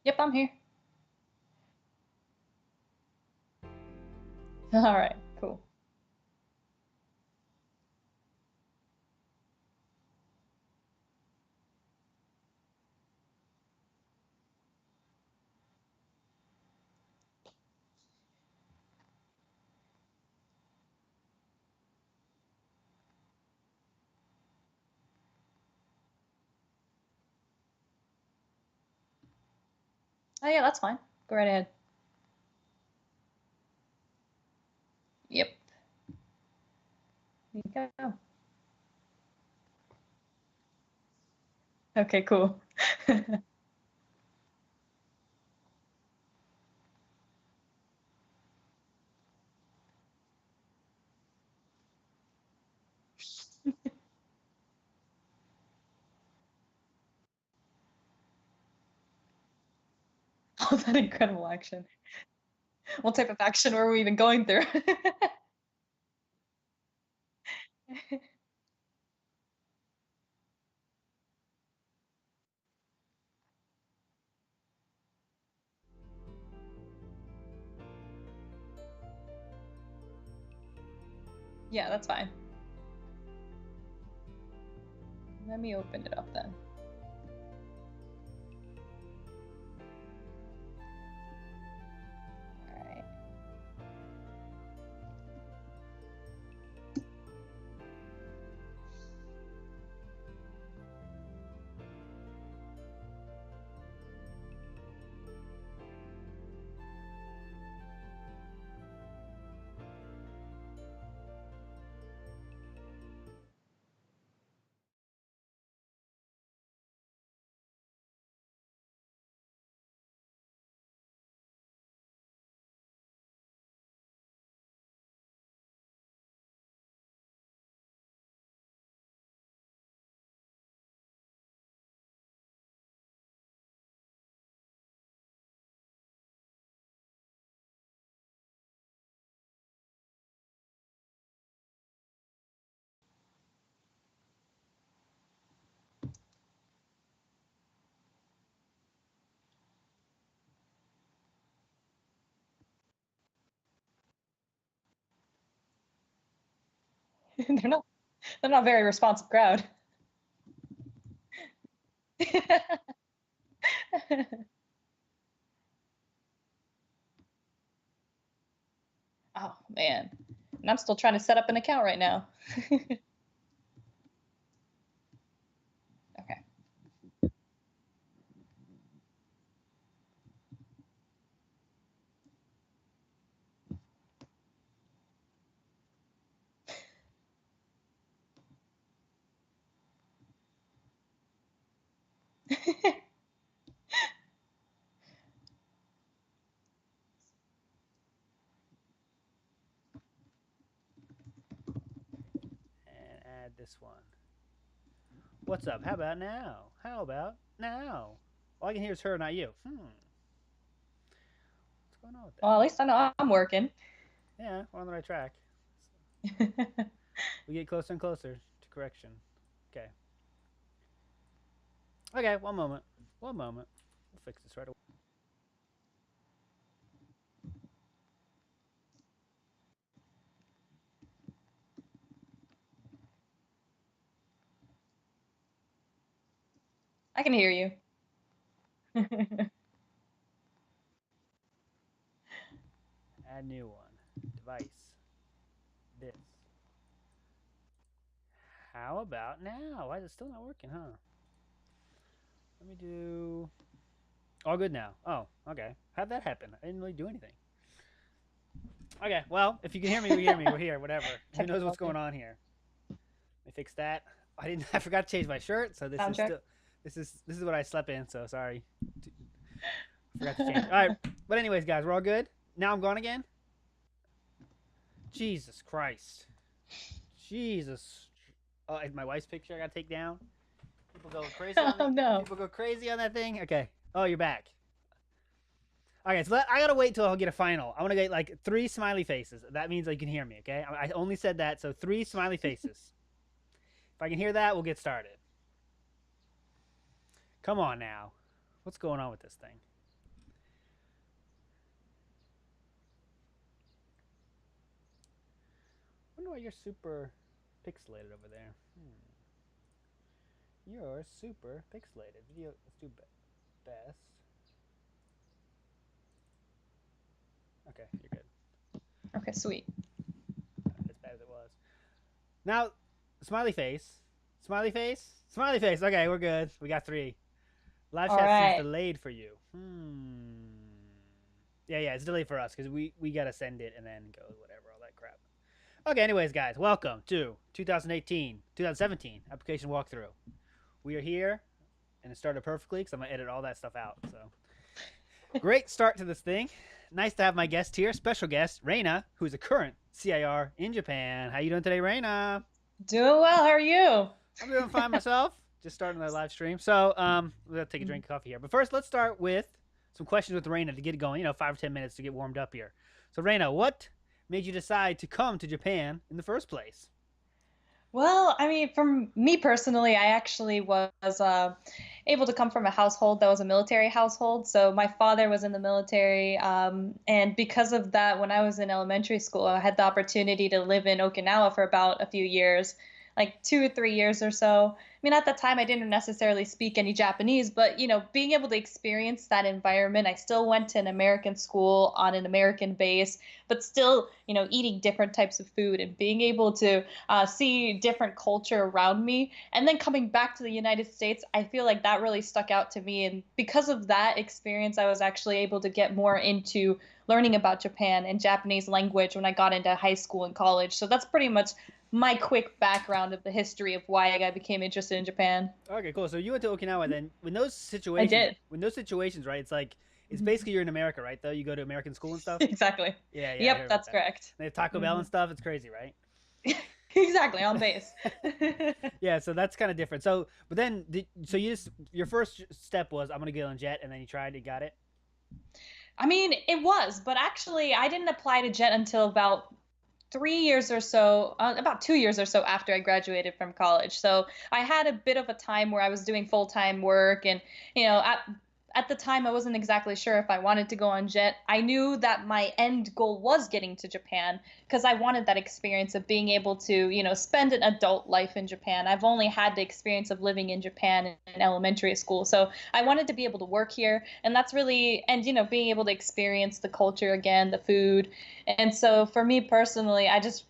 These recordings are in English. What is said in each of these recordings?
Yep, I'm here. All right, cool. Oh yeah, that's fine. Go right ahead. Yep. You go. Okay, cool. Oh, that incredible action. What type of action were we even going through? Yeah, that's fine. Let me open it up then. All right. they're not they're not a very responsive crowd. Oh man. And I'm still trying to set up an account right now. Okay. And add this one. What's up? How about now? How about now? All I can hear is her, not you. What's going on with Well, that? at least I know I'm working. Yeah, we're on the right track. We get closer and closer to correction. Okay. Okay, one moment. One moment. We'll fix this right away. I can hear you. Add new one. Device. This. How about now? Why is it still not working, huh? Let me do. All good now. Oh, okay. How'd that happen? I didn't really do anything. Okay, well, if you can hear me, we hear me. We're here. Whatever. Who knows what's Technology. going on here? Let me fix that. I didn't. I forgot to change my shirt, so this is Soundtrack. still. This is what I slept in. So sorry. I forgot to change. All right. But anyways, guys, we're all good. Now I'm gone again. Jesus Christ. Jesus. Oh, my wife's picture I gotta take down. People go crazy on Oh the. no. People go crazy on that thing. Okay. Oh, you're back. Okay, so I gotta wait till I get a final. I want to get like 3 smiley faces. That means you can hear me. Okay, I only said that, so 3 smiley faces. If I can hear that, we'll get started. Come on now, what's going on with this thing? why you're super pixelated over there. You're super pixelated. Video. Let's do best. Okay, you're good. Okay, sweet. As bad as it was. Now, smiley face. Smiley face. Smiley face. Okay, we're good. We got 3. Live All chat seems right. delayed for you. Yeah, it's delayed for us because we gotta send it and then go whatever, all that crap. Okay, anyways, guys, welcome to 2017 application walkthrough. We are here, and it started perfectly because I'm gonna edit all that stuff out. So, great start to this thing. Nice to have my guest here, special guest Reina, who's a current CIR in Japan. How you doing today, Reina? Doing well. How are you? I'm doing fine myself. Just starting the live stream. So, we're gonna take a drink of coffee here. But first, let's start with some questions with Reina to get it going. 5 or 10 minutes to get warmed up here. So, Reina, what made you decide to come to Japan in the first place? Well, I mean, for me personally, I actually was able to come from a household that was a military household. So my father was in the military, and because of that, when I was in elementary school, I had the opportunity to live in Okinawa for about a few years, like 2 or 3 years or so. I mean, at the time, I didn't necessarily speak any Japanese, but being able to experience that environment, I still went to an American school on an American base, but still, eating different types of food and being able to see different culture around me. And then coming back to the United States, I feel like that really stuck out to me. And because of that experience, I was actually able to get more into learning about Japan and Japanese language when I got into high school and college. So that's pretty much my quick background of the history of why I became interested in Japan. Okay, cool. So you went to Okinawa then. I did. When those situations, right? It's like it's Mhm. basically you're in America, right? Though you go to American school and stuff. Exactly. I Yep, heard about that's that. correct. They have Taco Bell and stuff. It's crazy, right? Exactly, on base. Yeah, so that's kind of different. So, but then, so your first step was I'm gonna get on jet, and then you tried, it, got it. I mean, it was, but actually, I didn't apply to JET until about 3 years or so, about 2 years or so after I graduated from college. So I had a bit of a time where I was doing full time work, and at the time I wasn't exactly sure if I wanted to go on JET. I knew that my end goal was getting to Japan because I wanted that experience of being able to, spend an adult life in Japan. I've only had the experience of living in Japan in elementary school, so I wanted to be able to work here, and that's really, and being able to experience the culture again, the food. And so for me personally, I just,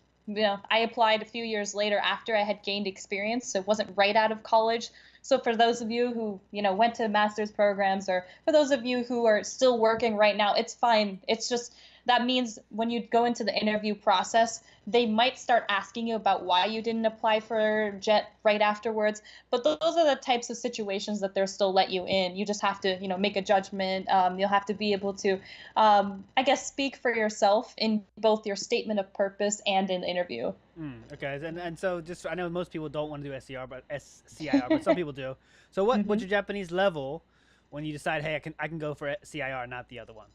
I applied a few years later after I had gained experience. So it wasn't right out of college. So for those of you who, went to master's programs, or for those of you who are still working right now, it's fine. It's just that means when you go into the interview process, they might start asking you about why you didn't apply for JET right afterwards. But those are the types of situations that they'll still let you in. You just have to, make a judgment. You'll have to be able to, I guess, speak for yourself in both your statement of purpose and in the interview. Okay, and so just I know most people don't want to do SCIR, but some people do. So what's your Japanese level when you decide, hey, I can go for CIR, not the other one?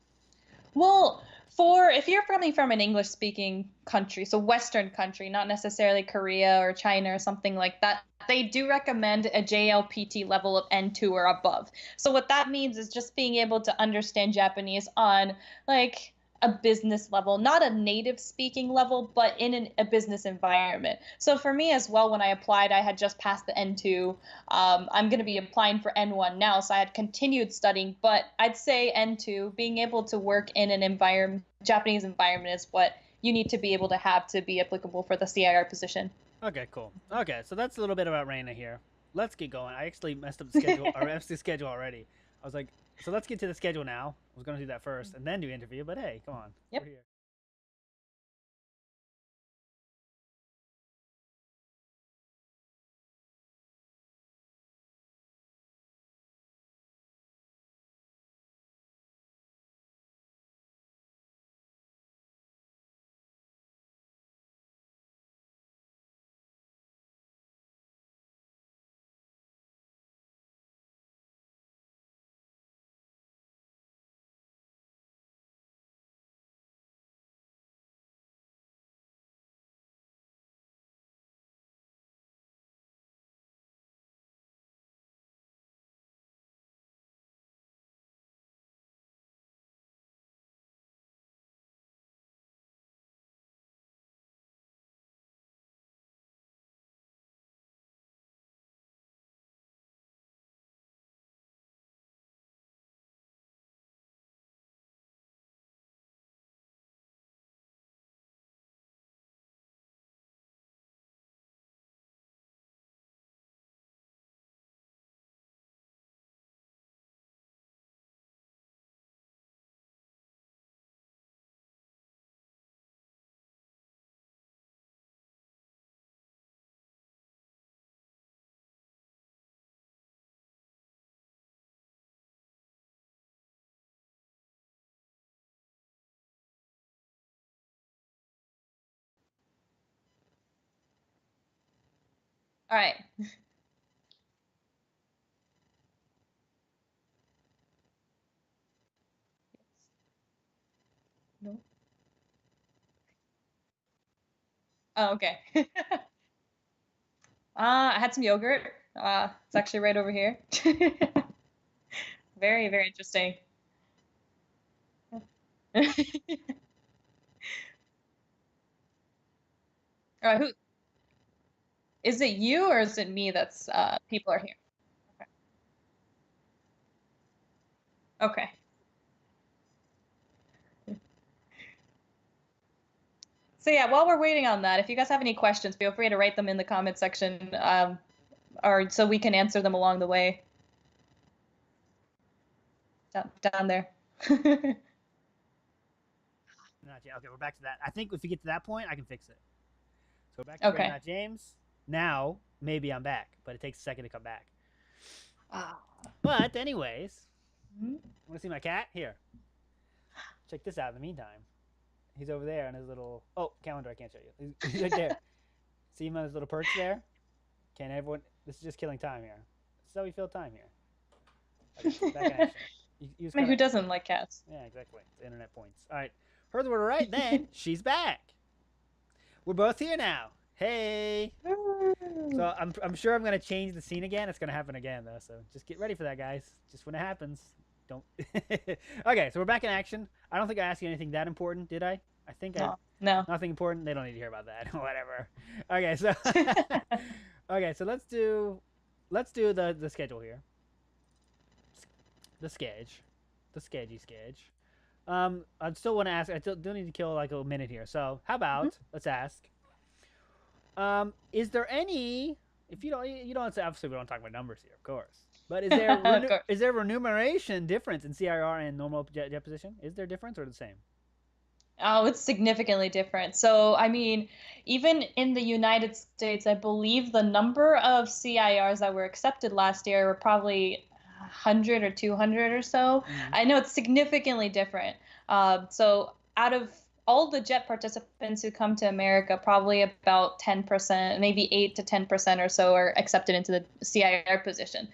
Well, for if you're coming from an English speaking country, so Western country, not necessarily Korea or China or something like that, they do recommend a JLPT level of N2 or above. So what that means is just being able to understand Japanese on like a business level, not a native speaking level, but in a business environment. So for me as well, when I applied, I had just passed the N2. I'm going to be applying for N1 now, so I had continued studying, but I'd say N2, being able to work in an environment, Japanese environment, is what you need to be able to have to be applicable for the CIR position. Okay, cool. Okay, so that's a little bit about Reina here. Let's get going. I actually messed up the schedule, or messed the schedule already. I was like, so let's get to the schedule now. I was gonna do that first and then do interview, but hey, come on, Yep. we're here. All right. No. Oh, okay. I had some yogurt. It's actually right over here. Very, very interesting. Who is it? You or is it me? That's people are here. Okay. So yeah, while we're waiting on that, if you guys have any questions, feel free to write them in the comment section, or so we can answer them along the way down there. Not yet. Okay, we're back to that. I think if we get to that point, I can fix it. So back to Reina, Okay. not James. Now maybe I'm back, but it takes a second to come back. Ah. But anyways, Mhm. want to see my cat? Here, check this out. In the meantime, he's over there on his little calendar. I can't show you. He's right there. See him on his little perch there. Can everyone? This is just killing time here. This is how we fill time here. Okay, back in action. I mean, who doesn't like cats? Yeah, exactly. It's internet points. All right. Heard the word right then. She's back. We're both here now. Hey. So I'm sure I'm gonna change the scene again. It's gonna happen again though. So just get ready for that, guys. Just when it happens, don't. Okay, so we're back in action. I don't think I asked you anything that important, did I? I think no. Nothing important. They don't need to hear about that. Whatever. Okay, so okay, so let's do the schedule here. The sketch, the sketchy sketch. I still want to ask. I still do need to kill like a minute here. So how about let's ask. Is there any? If you don't say, obviously we don't talk about numbers here, of course. But is there is there remuneration difference in CIR and normal jet position? Is there difference or the same? Oh, it's significantly different. So, I mean, even in the United States, I believe the number of CIRs that were accepted last year were probably 100 or 200 or so. I know it's significantly different. So, out of all the jet participants who come to America, probably about 10%, maybe 8 to 10% or so are accepted into the CIR position.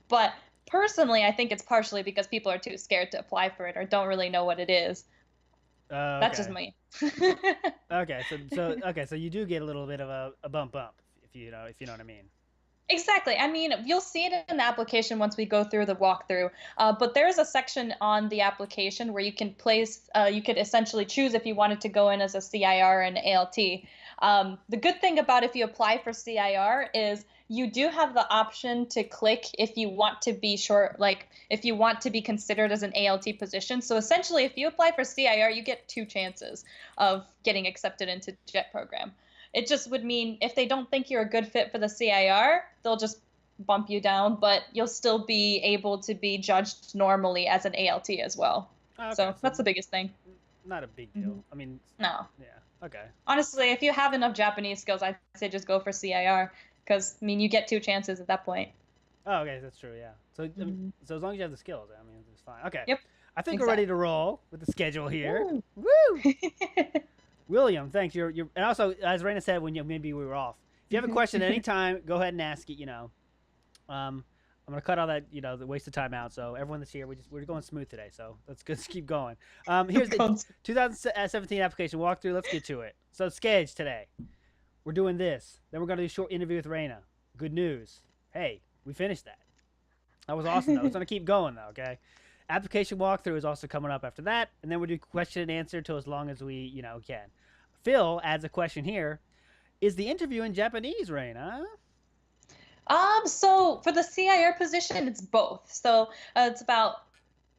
But personally, I think it's partially because people are too scared to apply for it or don't really know what it is. That's just Okay. me. Okay, so you do get a little bit of a bump if you know what I mean. Exactly. I mean, you'll see it in the application once we go through the walkthrough. But there's a section on the application where you can place, you could essentially choose if you wanted to go in as a CIR and ALT. The good thing about if you apply for CIR is you do have the option to click if you want to be short, like if you want to be considered as an ALT position. So essentially, if you apply for CIR, you get two chances of getting accepted into JET program. It just would mean if they don't think you're a good fit for the CIR, they'll just bump you down, but you'll still be able to be judged normally as an ALT as well. Okay, So that's the biggest thing. Not a big deal. I mean, no. Yeah. Okay. Honestly, if you have enough Japanese skills, I'd say just go for CIR because I mean you get two chances at that point. Oh, okay, that's true. Yeah. So so as long as you have the skills, I mean, it's fine. Okay. Yep. I think we're ready to roll with the schedule here. Woo! Woo! William, thanks. You're and also as Reina said when maybe we were off. If you have a question at any time, go ahead and ask it. I'm gonna cut all that the waste of time out. So everyone that's here, we're going smooth today. So let's keep going. Here's the 2017 application walkthrough. Let's get to it. So Sketch today, we're doing this. Then we're gonna do a short interview with Reina. Good news. Hey, we finished that. That was awesome though. It's gonna keep going though. Okay. Application walkthrough is also coming up after that, and then we'll do question and answer till as long as we can. Phil adds a question here. Is the interview in Japanese, Reina? So for the CIR position, it's both. So it's about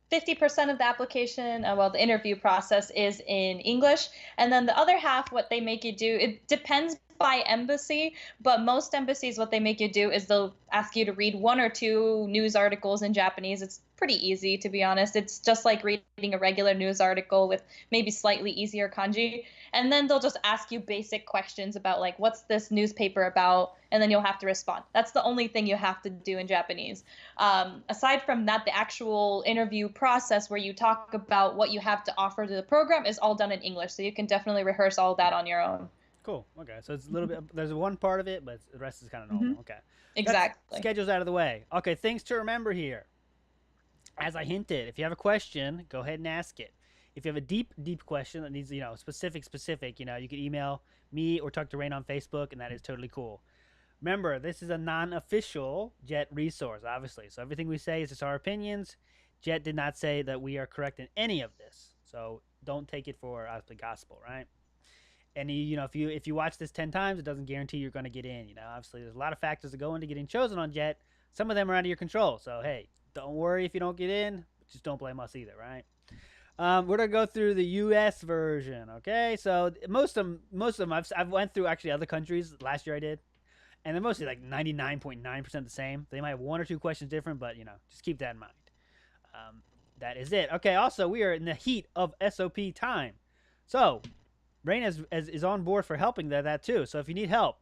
50% of the application, the interview process is in English. And then the other half, what they make you do, it depends by embassy, but most embassies, what they make you do is they'll ask you to read one or two news articles in Japanese. It's pretty easy, to be honest. It's just like reading a regular news article with maybe slightly easier kanji. And then they'll just ask you basic questions about like, what's this newspaper about? And then you'll have to respond. That's the only thing you have to do in Japanese. Aside from that, the actual interview process where you talk about what you have to offer to the program is all done in English. So you can definitely rehearse all that on your own. Cool. Okay, so it's a little bit. There's one part of it, but the rest is kind of Hmm. normal. Okay, that's Exactly. schedules out of the way. Okay, things to remember here. As I hinted, if you have a question, go ahead and ask it. If you have a deep question that needs, specific, you can email me or talk to Rain on Facebook, and that is totally cool. Remember, this is a non-official Jet resource, obviously. So everything we say is just our opinions. Jet did not say that we are correct in any of this. So don't take it for obviously gospel, right? And if you watch this 10 times, it doesn't guarantee you're going to get in. Obviously there's a lot of factors that go into getting chosen on Jet. Some of them are out of your control. So hey, don't worry if you don't get in. Just don't blame us either, right? We're gonna go through the U.S. version. Okay, so most of them I've went through actually other countries. Last year I did, and they're mostly like 99.9% the same. They might have one or two questions different, but just keep that in mind. Um, that is it. Okay. Also, we are in the heat of SOP time, so Rain is on board for helping that too. So if you need help,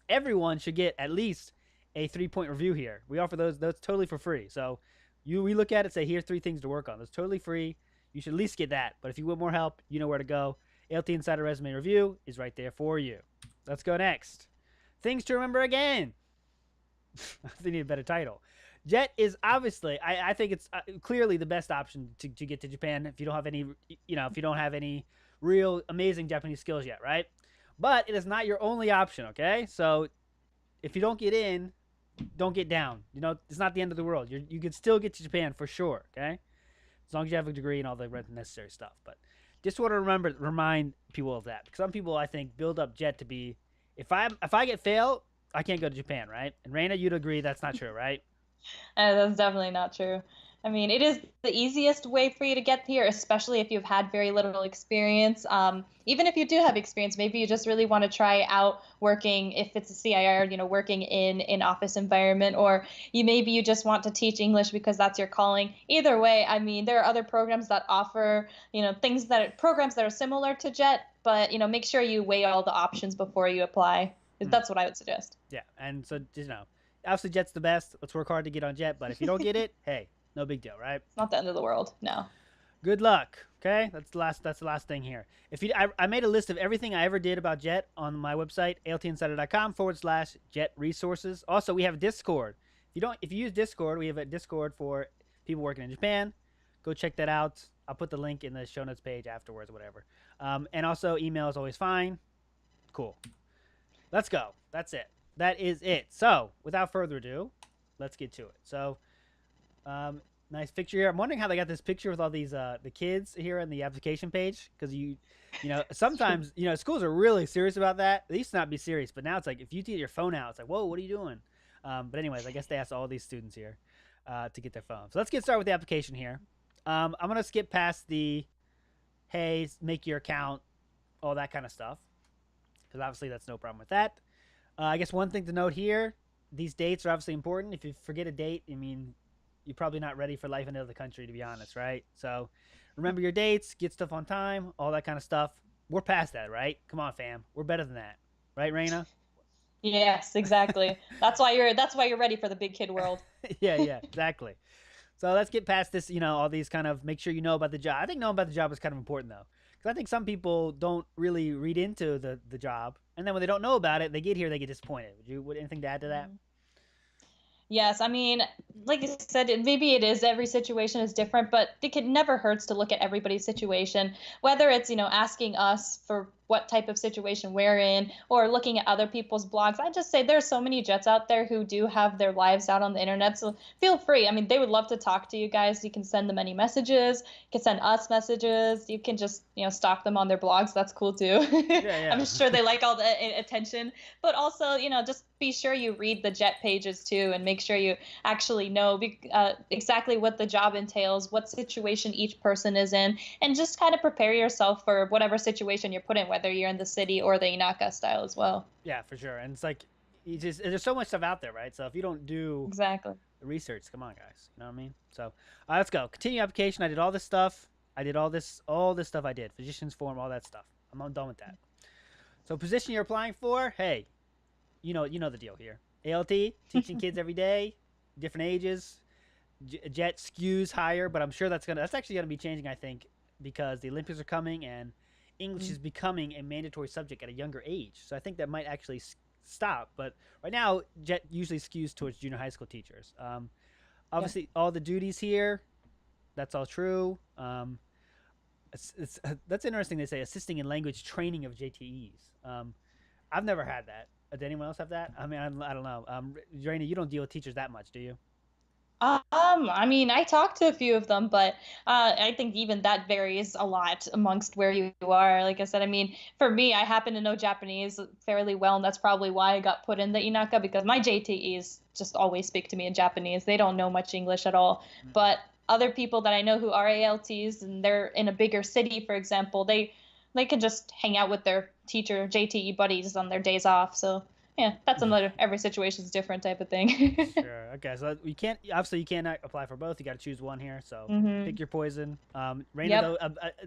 everyone should get at least a 3-point review here. We offer those totally for free. So we look at it, say here's 3 things to work on. That's totally free. You should at least get that. But if you want more help, you know where to go. ALTInsider Resume Review is right there for you. Let's go next. Things to remember again. They need a better title. Jet is obviously, I think it's clearly the best option to get to Japan if you don't have any, if you don't have any real amazing Japanese skills yet, right? But it is not your only option, okay? So if you don't get in, don't get down. It's not the end of the world. You can still get to Japan for sure, okay? As long as you have a degree and all the necessary stuff. But just want to remind people of that. Because some people, I think, build up Jet to be, if I get failed, I can't go to Japan, right? And Reina, you'd agree that's not true, right? That's definitely not true. I mean, it is the easiest way for you to get here, especially if you've had very little experience. Even if you do have experience, maybe you just really want to try out working, if it's a CIR, working in an office environment, or maybe you just want to teach English because that's your calling. Either way, I mean, there are other programs that offer, programs that are similar to JET, but, make sure you weigh all the options before you apply. Mm. That's what I would suggest. Yeah, and so obviously Jet's the best. Let's work hard to get on Jet. But if you don't get it, hey, no big deal, right? It's not the end of the world. No. Good luck. Okay, that's the last thing here. If I made a list of everything I ever did about Jet on my website, altinsider.com/Jet resources. Also, we have Discord. If you use Discord, we have a Discord for people working in Japan. Go check that out. I'll put the link in the show notes page afterwards, whatever. And also, email is always fine. Cool. Let's go. That's it. That is it. So, without further ado, let's get to it. So, nice picture here. I'm wondering how they got this picture with all these the kids here on the application page, because sometimes schools are really serious about that. They used to not be serious, but now it's like if you get your phone out, it's like, whoa, what are you doing? But anyways, I guess they asked all these students here to get their phone. So let's get started with the application here. I'm gonna skip past the hey, make your account, all that kind of stuff, because obviously that's no problem with that. I guess one thing to note here, these dates are obviously important. If you forget a date, I mean, you're probably not ready for life in another country, to be honest, right? So remember your dates, get stuff on time, all that kind of stuff. We're past that, right? Come on, fam. We're better than that. Right, Reina? Yes, exactly. That's why you're ready for the big kid world. Yeah, exactly. So let's get past this, all these kind of make sure you know about the job. I think knowing about the job is kind of important, though. Because I think some people don't really read into the job. And then when they don't know about it, they get here, they get disappointed. Would anything to add to that? Yes, I mean, like you said, maybe it is every situation is different, but it never hurts to look at everybody's situation, whether it's, asking us for what type of situation we're in or looking at other people's blogs. I just say there's so many Jets out there who do have their lives out on the internet. So feel free. I mean, they would love to talk to you guys. You can send them any messages, you can send us messages. You can just, stalk them on their blogs. That's cool too. Yeah. I'm sure they like all the attention, but also, just be sure you read the Jet pages too and make sure you actually know exactly what the job entails, what situation each person is in, and just kind of prepare yourself for whatever situation you're put in, whether you're in the city or the Inaka style as well. Yeah, for sure. And it's like, there's so much stuff out there, right? So if you don't do Exactly. the research, come on, guys. You know what I mean? So let's go. Continue application. I did all this stuff. I did all this stuff I did. Physician's form, all that stuff. I'm done with that. So position you're applying for, hey, you know the deal here. ALT, teaching kids every day, different ages. Jet skews higher, but I'm sure that's actually gonna be changing, I think, because the Olympics are coming, and English Mm. is becoming a mandatory subject at a younger age. So I think that might actually stop. But right now, JET usually skews towards junior high school teachers. Yeah. Obviously, all the duties here, that's all true. That's interesting. They say assisting in language training of JTEs. I've never had that. Did anyone else have that? I mean, I don't know. Reina, you don't deal with teachers that much, do you? I mean, I talked to a few of them, but I think even that varies a lot amongst where you are. Like I said, I mean, for me, I happen to know Japanese fairly well, and that's probably why I got put in the Inaka because my JTEs just always speak to me in Japanese. They don't know much English at all. Mm-mm. But other people that I know who are ALTs and they're in a bigger city, for example, they can just hang out with their teacher JTE buddies on their days off. So yeah, that's another every situation's different type of thing. Sure. Okay. So you can't obviously you cannot apply for both. You got to choose one here. So pick Hmm. your poison. Reina Yep. though,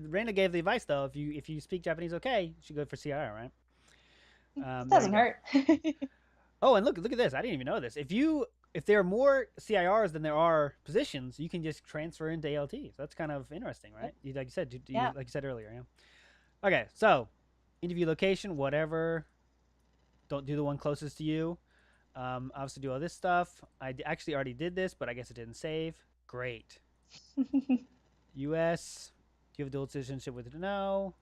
Reina gave the advice though. If you speak Japanese, okay, you should go for CIR, right? There you Doesn't go. hurt. Oh, and look at this. I didn't even know this. If there are more CIRs than there are positions, you can just transfer into ALT. So that's kind of interesting, right? Like you said, Yeah. like you said earlier. Yeah. Okay. So interview location, whatever. Don't do the one closest to you. Obviously, do all this stuff. Actually already did this, but I guess it didn't save. Great. U.S. Do you have dual citizenship with no?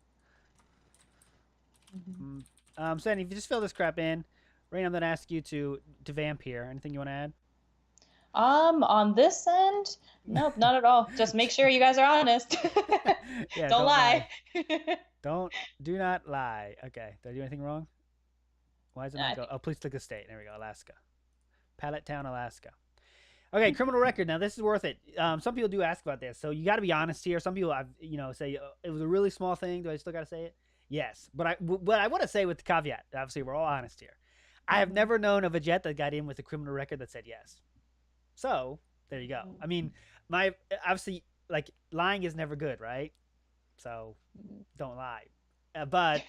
Mm. So if you just fill this crap in, Rain, I'm gonna ask you to vamp here. Anything you want to add? On this end, nope, not at all. Just make sure you guys are honest. Yeah, Don't don't lie. lie. Do not lie. Okay. Did I do anything wrong? Why is it not I go? think. Oh, please click a state. There we go. Alaska. Pallet Town, Alaska. Okay, criminal record. Now this is worth it. Some people do ask about this, so you got to be honest here. Some people, say it was a really small thing. Do I still got to say it? Yes, but I want to say with the caveat. Obviously, we're all honest here. I have Mhm. never known of a jet that got in with a criminal record that said yes. So there you go. I mean, my obviously like lying is never good, right? So Mhm. don't lie. But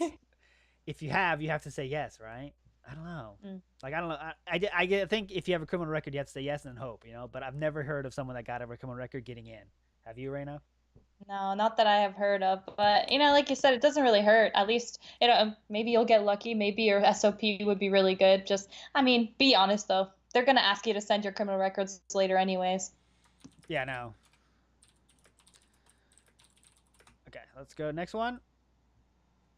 if you have to say yes, right? I don't know. Mm. Like I don't know. I think if you have a criminal record, you have to say yes and hope, But I've never heard of someone that got over a criminal record getting in. Have you, Reina? No, not that I have heard of, but like you said, it doesn't really hurt. At least, maybe you'll get lucky. Maybe your SOP would be really good. Just, I mean, be honest though. They're gonna ask you to send your criminal records later anyways. Yeah, no. Okay, let's go next one.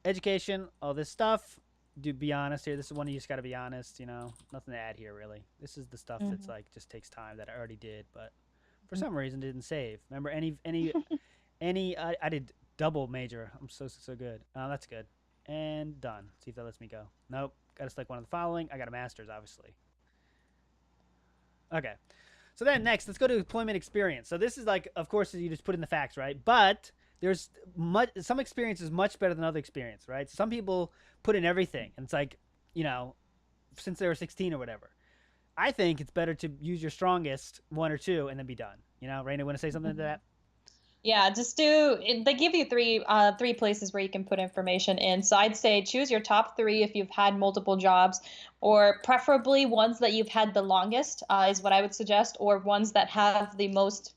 Education, all this stuff. Do be honest here. This is one you just got to be honest. Nothing to add here really. This is the stuff that's Hmm. like just takes time that I already did, but for Hmm. some reason didn't save. Remember any I did double major. I'm so good. That's good. And done. See if that lets me go. Nope. Got to select one of the following. I got a master's, obviously. Okay. So then next, let's go to employment experience. So this is like, of course, you just put in the facts, right? But there's some experience is much better than other experience, right? So some people put in everything, and it's like, you know, since they were 16 or whatever. I think it's better to use your strongest one or two and then be done. Raina, want to say something to Hmm. that? Yeah, just they give you three places where you can put information in. So I'd say choose your top three if you've had multiple jobs, or preferably ones that you've had the longest, is what I would suggest, or ones that have the most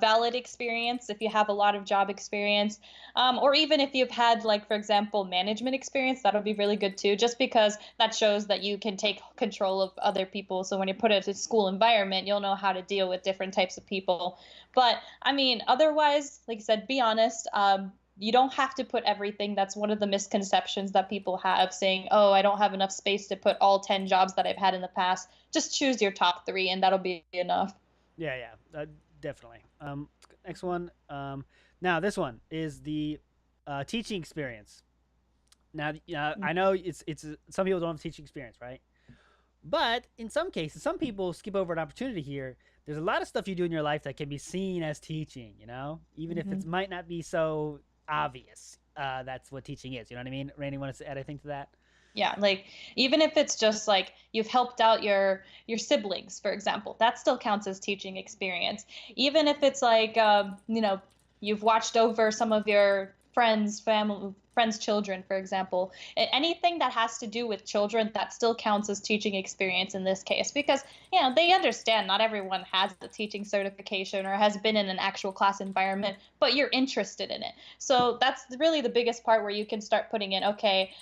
valid experience if you have a lot of job experience, or even if you've had, like, for example, management experience, that'll be really good too, just because that shows that you can take control of other people. So when you put it in a school environment, you'll know how to deal with different types of people. But I mean, otherwise, like I said, be honest. You don't have to put everything. That's one of the misconceptions that people have, saying, oh, I don't have enough space to put all 10 jobs that I've had in the past. Just choose your top three, and that'll be enough. Yeah, yeah, definitely. Next one. Now this one is the teaching experience. Now, I know it's some people don't have teaching experience, right? But in some cases, some people skip over an opportunity here. There's a lot of stuff you do in your life that can be seen as teaching, even if it Mm-hmm. might not be so obvious. That's what teaching is. You know what I mean? Randy, want to add anything to that? Yeah, like even if it's just like you've helped out your siblings, for example, that still counts as teaching experience. Even if it's like you've watched over some of your friends, family friends' children, for example. Anything that has to do with children, that still counts as teaching experience in this case, because they understand not everyone has the teaching certification or has been in an actual class environment, but you're interested in it. So that's really the biggest part where you can start putting in, okay,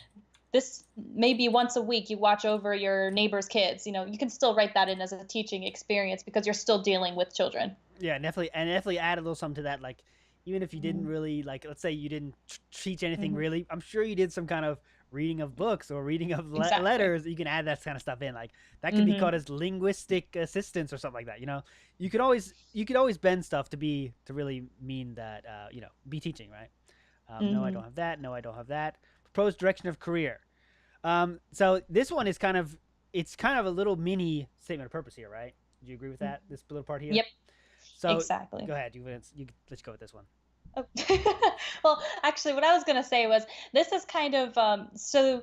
this maybe once a week you watch over your neighbor's kids. You can still write that in as a teaching experience because you're still dealing with children. Yeah, definitely add a little something to that. Like, even if you didn't Mm-hmm. really like, let's say you didn't teach anything Mm-hmm. really, I'm sure you did some kind of reading of books or reading of Exactly. letters. You can add that kind of stuff in. Like, that could be Mm-hmm. called as linguistic assistance or something like that. You could always bend stuff to really mean that be teaching, right? No, I Mm-hmm. don't have that. No, I don't have that. Proposed direction of career. So this one is kind of a little mini statement of purpose here, right? Do you agree with that? This little part here. Yep, So exactly. go ahead. Let's go with this one. Oh. Well, actually, what I was going to say was this is kind of so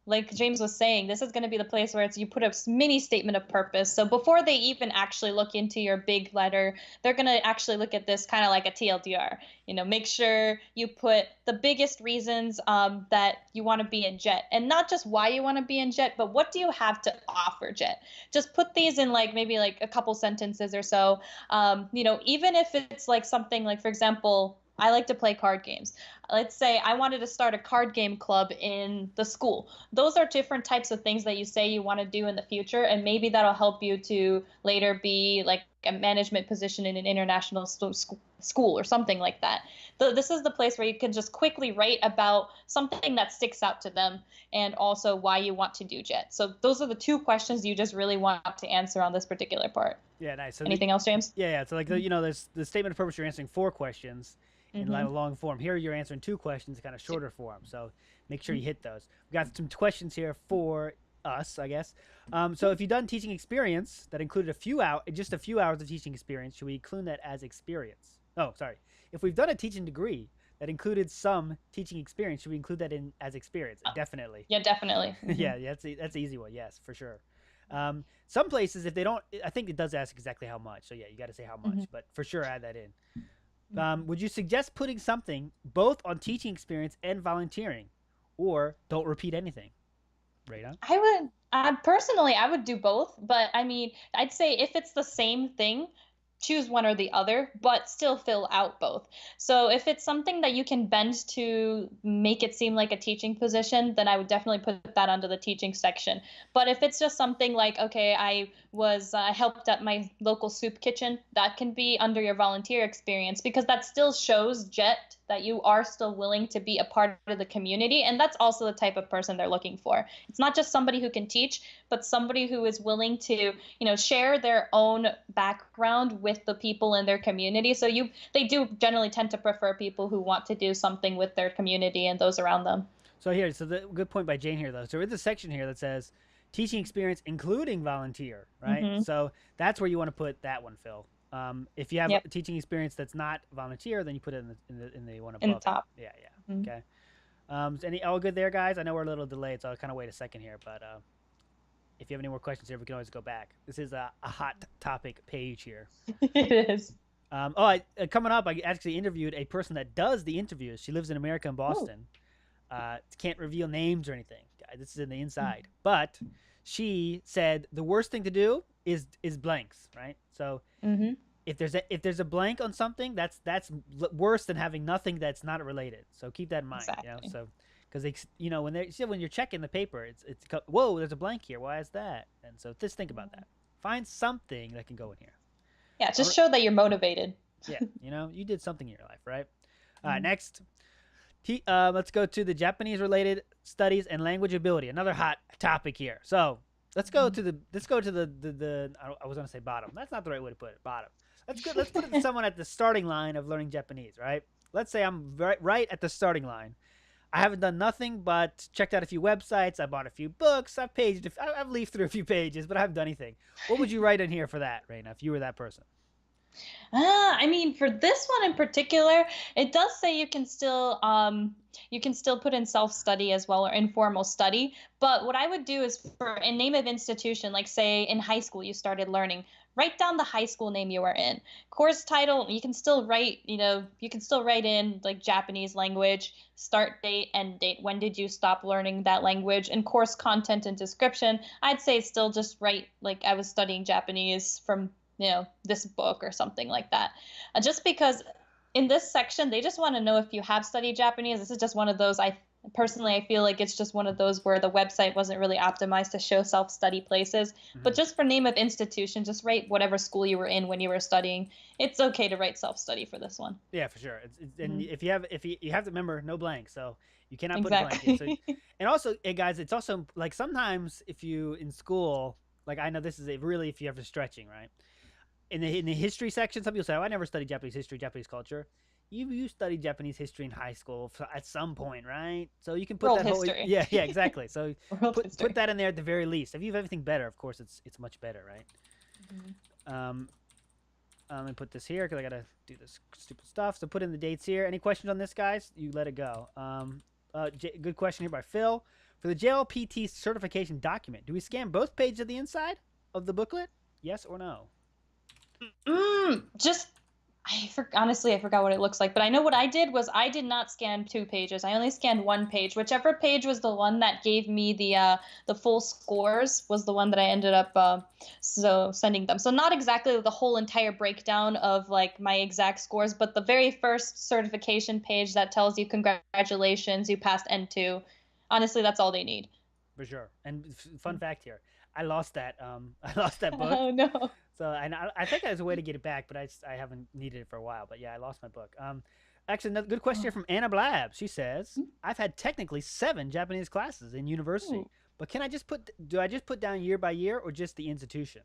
like James was saying, this is going to be the place where you put a mini statement of purpose. So before they even actually look into your big letter, they're going to actually look at this kind of like a TLDR. Make sure you put the biggest reasons that you want to be in Jet, and not just why you want to be in Jet, but what do you have to offer Jet. Just put these in like maybe like a couple sentences or so. Even if it's like something like, for example, I like to play card games. Let's say I wanted to start a card game club in the school. Those are different types of things that you say you want to do in the future, and maybe that'll help you to later be like a management position in an international school or something like that. This is the place where you can just quickly write about something that sticks out to them and also why you want to do JET. So those are the two questions you just really want to answer on this particular part. Yeah, nice. So Anything else, James? yeah. So like there's the statement of purpose. You're answering four questions in like Mm-hmm. a long form. Here you're answering two questions, kind of shorter form. So make sure you hit those. We got some questions here for us, I guess. So if you've done teaching experience that included just a few hours of teaching experience, should we include that as experience? Oh, sorry. If we've done a teaching degree that included some teaching experience, should we include that in as experience? Definitely. Yeah, definitely. Mm-hmm. Yeah, that's an easy one. Yes, for sure. Some places, if they don't, I think it does ask exactly how much. So yeah, you got to say how much, but for sure add that in. Would you suggest putting something both on teaching experience and volunteering, or don't repeat anything? Reina? I would, personally, I would do both, but I mean, I'd say if it's the same thing, choose one or the other, but still fill out both. So if it's something that you can bend to make it seem like a teaching position, then I would definitely put that under the teaching section. But if it's just something like, okay, I helped at my local soup kitchen, that can be under your volunteer experience because that still shows Jet that you are still willing to be a part of the community. And that's also the type of person they're looking for. It's not just somebody who can teach, but somebody who is willing to, share their own background with the people in their community. So they do generally tend to prefer people who want to do something with their community and those around them. So the good point by Jane here though. So there's a section here that says teaching experience including volunteer, right? Mm-hmm. So that's where you want to put that one, Phil. If you have Yep. teaching experience that's not volunteer, then you put it in the one In the above it. top. Yeah, yeah. Mm-hmm. Okay. Any all good there, guys? I know we're a little delayed, so I'll kind of wait a second here. But if you have any more questions here, we can always go back. This is a hot topic page here. It is. Coming up, I actually interviewed a person that does the interviews. She lives in America in Oh. Boston. Can't reveal names or anything. This is in the inside. But she said the worst thing to do is blanks, right? So Mm-hmm. if there's a blank on something, that's worse than having nothing that's not related. So keep that in mind. Exactly. So because when you're checking the paper, it's whoa, there's a blank here. Why is that? And so just think about that. Find something that can go in here. Yeah, All just right. show that you're motivated. Yeah, you did something in your life, right? All right, Mhm. next. Let's go to the Japanese related studies and language ability. Another hot topic here. So let's go to the I was gonna say bottom. That's not the right way to put it. Bottom. Let's put it to someone at the starting line of learning Japanese, right? Let's say I'm right at the starting line. I haven't done nothing but checked out a few websites. I bought a few books. I've leafed through a few pages, but I haven't done anything. What would you write in here for that, Reina, if you were that person? I mean, for this one in particular, it does say you can still put in self-study as well or informal study. But what I would do is for a name of institution, like say in high school you started learning, write down the high school name you were in. Course title, you can still write, you can still write in like Japanese language, start date, end date. When did you stop learning that language? And course content and description, I'd say still just write like I was studying Japanese from this book or something like that. Just because in this section, they just want to know if you have studied Japanese. This is just one of those, I personally, I feel like it's just one of those where the website wasn't really optimized to show self-study places. But just for name of institution, just write whatever school you were in when you were studying. It's okay to write self-study for this one. Yeah, for sure. And if you have to remember, no blank, so you cannot put blank in. So, Exactly. and also, hey guys, it's also like sometimes if you in school, like I know this is a really if you have to stretching, right? In the history section, some people say, "Oh, I never studied Japanese history, Japanese culture." You studied Japanese history in high school at some point, right? So you can put World that whole history. yeah exactly. So World put history. that in there at the very least. If you have anything better, of course, it's much better, right? Mhm. Um, let me put this here because I gotta do this stupid stuff. So put in the dates here. Any questions on this, guys? You let it go. Good question here by Phil. For the JLPT certification document, do we scan both pages of the inside of the booklet? Yes or no? Just honestly, I forgot what it looks like, but I know what I did was I did not scan two pages. I only scanned one page. Whichever page was the one that gave me the full scores was the one that I ended up so sending them. So not exactly the whole entire breakdown of like my exact scores, but the very first certification page that tells you congratulations, you passed N2. Honestly, that's all they need. For sure. And fun fact here, I lost that. I lost that book. Oh no. So and I think there's a way to get it back, but I haven't needed it for a while. But yeah, I lost my book. Actually, another good question here from Anna Blab. She says, "I've had technically 7 Japanese classes in university, Ooh. but can I just put? Do I just put down year by year or just the institution?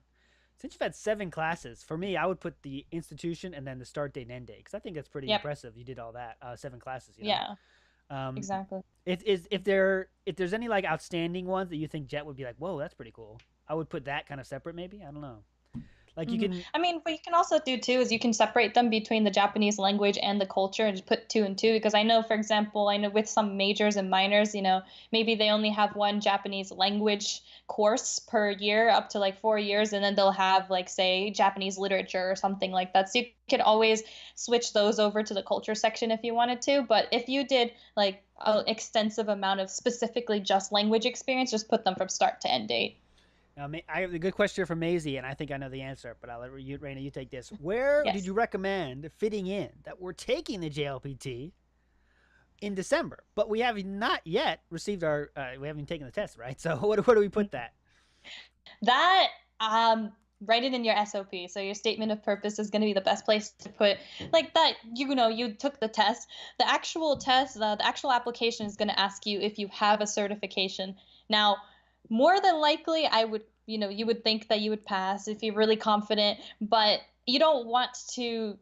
Since you've had 7 classes, for me, I would put the institution and then the start date and end date because I think that's pretty Yep. impressive. You did all that 7 classes, you know. Yeah. Um, Exactly. if there's any like outstanding ones that you think Jet would be like, whoa, that's pretty cool. I would put that kind of separate, maybe. I don't know. Like you Mhm. can, I mean, what you can also do too is you can separate them between the Japanese language and the culture and just put two and two. Because I know, for example, I know with some majors and minors, maybe they only have one Japanese language course per year up to like 4 years, and then they'll have like, say, Japanese literature or something like that. So you could always switch those over to the culture section if you wanted to. But if you did like an extensive amount of specifically just language experience, just put them from start to end date. I have a good question from Maisie, and I think I know the answer, but I'll let you, Raina, you take this. Where did Yes. you recommend fitting in that we're taking the JLPT in December, but we have not yet received our, we haven't taken the test, right? So where do we put that? That write it in your SOP. So your statement of purpose is going to be the best place to put like that. You took the test. The actual test, the actual application is going to ask you if you have a certification. Now, more than likely, you would think that you would pass if you're really confident, but you don't want to,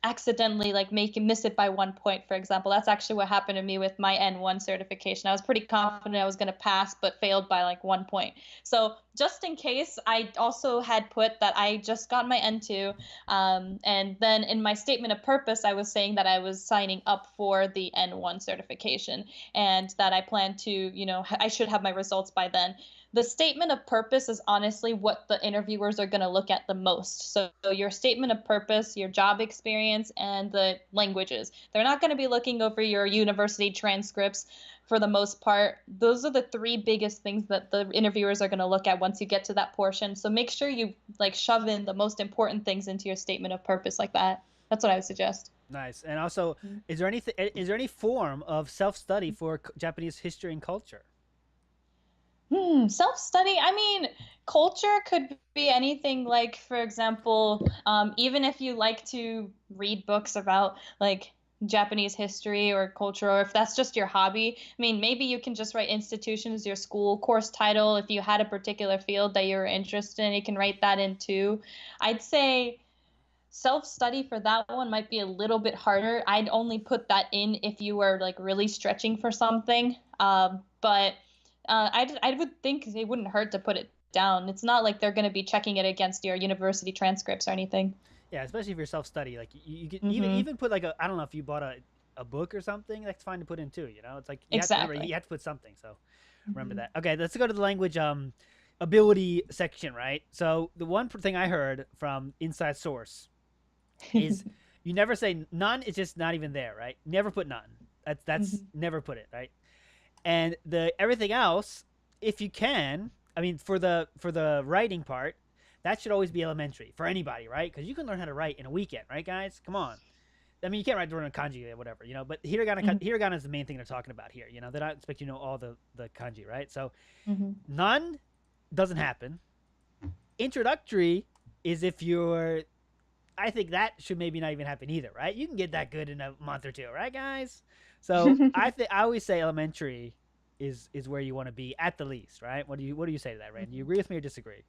accidentally like miss it by 1 point, for example. That's actually what happened to me with my N1 certification. I was pretty confident I was going to pass, but failed by like 1 point. So just in case, I also had put that I just got my N2, and then in my statement of purpose, I was saying that I was signing up for the N1 certification, and that I plan to, I should have my results by then. The statement of purpose is honestly what the interviewers are going to look at the most. So your statement of purpose, your job experience, and the languages. They're not going to be looking over your university transcripts for the most part. Those are the three biggest things that the interviewers are going to look at once you get to that portion. So make sure you like shove in the most important things into your statement of purpose like that. That's what I would suggest. Nice. And also, is there any form of self study for Japanese history and culture? Self-study. I mean, culture could be anything like, for example, even if you like to read books about like Japanese history or culture, or if that's just your hobby. I mean, maybe you can just write institution as your school course title. If you had a particular field that you're interested in, you can write that in too. I'd say self-study for that one might be a little bit harder. I'd only put that in if you were like really stretching for something. But I would think it wouldn't hurt to put it down. It's not like they're going to be checking it against your university transcripts or anything. Yeah, especially if you're self-study. Like you could Mm-hmm. even put like a, I don't know if you bought a book or something. That's fine to put in too. You know, it's like you have to remember Exactly. you have to put something. So remember Mm-hmm. that. Okay, let's go to the language ability section. Right. So the one thing I heard from inside source is you never say none. It's just not even there. Right. Never put none. That's Mm-hmm. never put it. Right. And the everything else, if you can, I mean, for the writing part, that should always be elementary for anybody, right? Because you can learn how to write in a weekend, right, guys? Come on. I mean, you can't write during a kanji or whatever, But Mm-hmm. hiragana is the main thing they're talking about here. They don't expect you to know all the kanji, right? So Mm-hmm. none doesn't happen. Introductory is if you're. I think that should maybe not even happen either, right? You can get that good in a month or two, right, guys? So I always say elementary is where you want to be at the least, right? What do you say to that, Rand? Do you agree with me or disagree?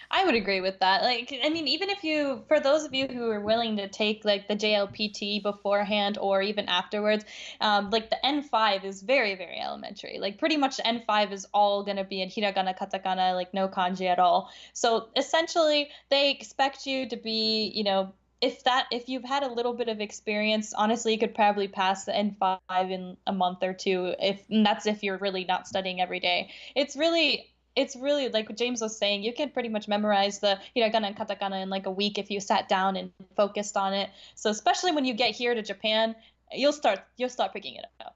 I would agree with that. Like, I mean, even if you, for those of you who are willing to take like the JLPT beforehand or even afterwards, like the N5 is very, very elementary. Like, pretty much N5 is all going to be in hiragana, katakana, like no kanji at all. So essentially, they expect you to be, if you've had a little bit of experience, honestly, you could probably pass the N5 in a month or two. If and that's if you're really not studying every day. It's really like what James was saying. You can pretty much memorize the hiragana and katakana in like a week if you sat down and focused on it. So especially when you get here to Japan, you'll start picking it up.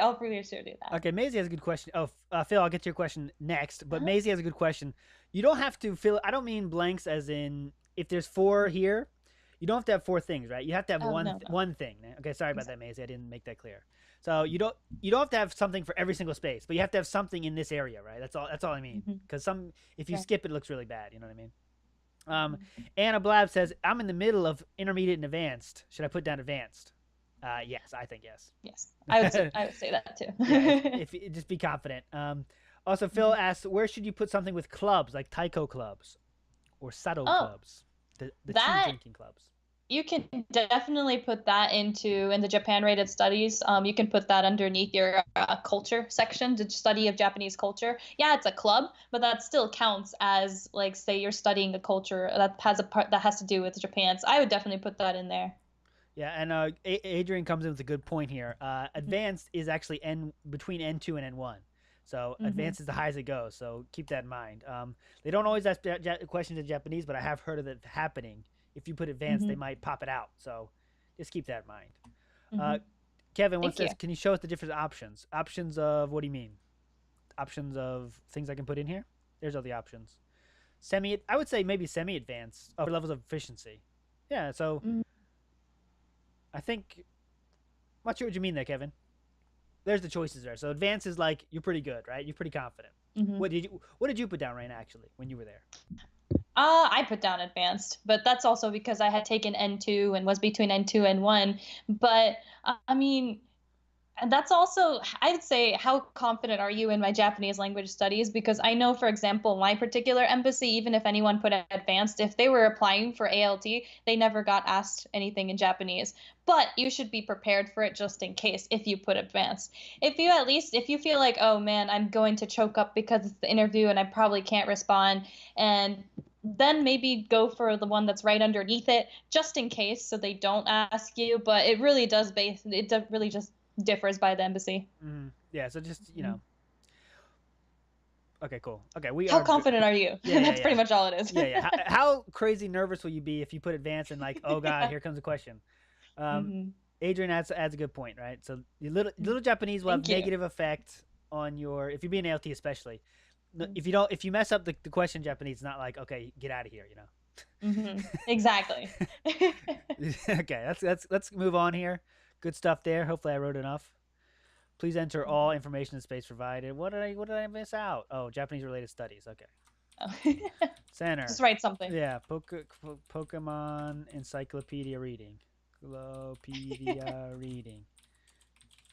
I'll pretty sure do that. Okay, Maisie has a good question. Oh, Phil, I'll get to your question next. But Uh-huh. Maisie has a good question. You don't have to fill. I don't mean blanks as in if there's four here, you don't have to have four things, right? You have to have Oh no, no, one thing. Okay, sorry about that, exactly. Maisie. I didn't make that clear. So you don't have to have something for every single space, but you have to have something in this area, right? That's all I mean. Hmm. Because some if you Right. skip it, it looks really bad. You know what I mean? Hmm. Anna Blab says I'm in the middle of intermediate and advanced. Should I put down advanced? Yes, I think yes. Yes, I would say that Yeah, too. if just be confident. Also, Phil Mhm. asks, where should you put something with clubs like taiko clubs or sado Oh, clubs, the tea that drinking clubs? you can definitely put that in the Japan rated studies. You can put that underneath your culture section, the study of Japanese culture. Yeah, it's a club, but that still counts as like say you're studying a culture that has a part that has to do with Japan. So I would definitely put that in there. Yeah, and Adrian comes in with a good point here. Hmm. Advanced is actually N between N2 and N1. So Hmm. advanced is the highest it goes. So keep that in mind. They don't always ask questions in Japanese, but I have heard of it happening. If you put advanced, they Hmm. might pop it out. So just keep that in mind. Hmm. Uh, Kevin wants Thank you. says, can you show us the different options? Options of what do you mean? Options of things I can put in here? There's all the options. I would say maybe semi-advanced for levels of efficiency. Yeah, so I think, I'm not sure what you mean there, Kevin. There's the choices there. So advanced is like you're pretty good, right? You're pretty confident. Mm-hmm. What did you put down, Raina, actually, when you were there? I put down advanced, but that's also because I had taken N2 and was between N2 and 1. But I mean, and that's also, I would say, how confident are you in my Japanese language studies? Because I know, for example, my particular embassy, even if anyone put advanced, if they were applying for ALT, they never got asked anything in Japanese. But you should be prepared for it just in case if you put advanced. If you feel like, oh man, I'm going to choke up because it's the interview and I probably can't respond, and then maybe go for the one that's right underneath it just in case so they don't ask you, but it really just differs by the embassy. Yeah, so just Mhm. okay, cool. Okay, we How are good. confident are you? Yeah, yeah, That's pretty yeah, much all it is. yeah, yeah. How crazy nervous will you be if you put advanced and like, oh god, Yeah. here comes a question? Um, Hmm. Adrian adds a good point, right? So the little Japanese will have Thank you. negative effect on your if you're being ALT especially. Hmm. If you mess up the question in Japanese, it's not like okay, get out of here, Exactly. Okay, let's move on here. Good stuff there. Hopefully, I wrote enough. Please enter all information in space provided. What did I miss out? Oh, Japanese related studies. Okay, center. Just write something. Yeah, Pokemon Encyclopedia reading. Encyclopedia reading.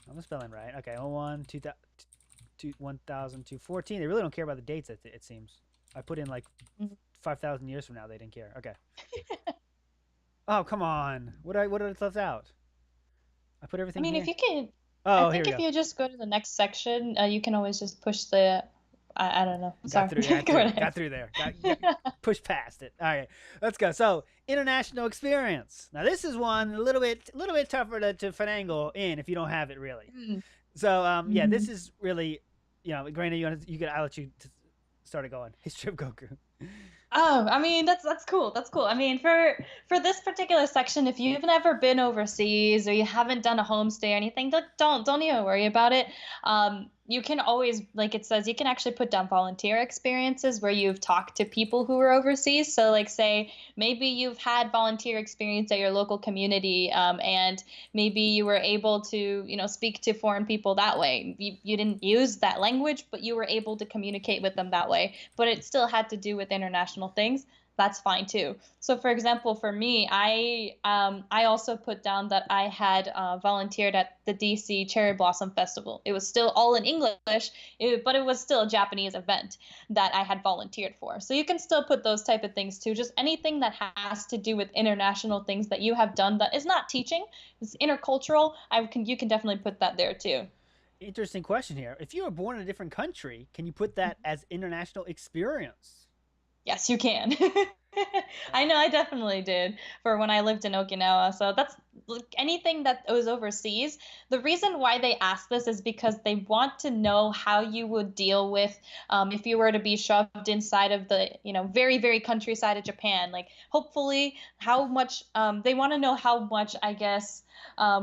I'm spelling right. Okay, 01, 2000, 1002, They really don't care about the dates. It seems. I put in like Mhm. 5,000 years from now. They didn't care. Okay. Oh come on. What did I left out? I put I everything mean, here. I Oh, here think we if go. you just go to the next section, you can always just push the I don't know. Got Sorry. through. Got Go through. ahead. Got through there. Got pushed past it. All right, let's go. So international experience. Now this is one a little bit tougher to finagle in if you don't have it really. So yeah, this Mm-hmm. is really, Graina, you could I'll let you start it going. History of Goku. Oh, I mean that's cool. That's cool. I mean for this particular section, if you've never been overseas or you haven't done a homestay or anything, don't even worry about it. You can always, like it says, you can actually put down volunteer experiences where you've talked to people who are overseas. So like say maybe you've had volunteer experience at your local community, and maybe you were able to speak to foreign people that way. You didn't use that language, but you were able to communicate with them that way, but it still had to do with international things. That's fine too. So for example, for me, I also put down that I had volunteered at the DC Cherry Blossom Festival. It was still all in English, but it was still a Japanese event that I had volunteered for. So you can still put those type of things too. Just anything that has to do with international things that you have done that is not teaching, it's intercultural. You can definitely put that there too. Interesting question here. If you were born in a different country, can you put that as international experience? Yes, you can. I know I definitely did for when I lived in Okinawa. So that's like anything that was overseas. The reason why they ask this is because they want to know how you would deal with if you were to be shoved inside of the, very, very countryside of Japan. Like, hopefully, how much they want to know how much, I guess,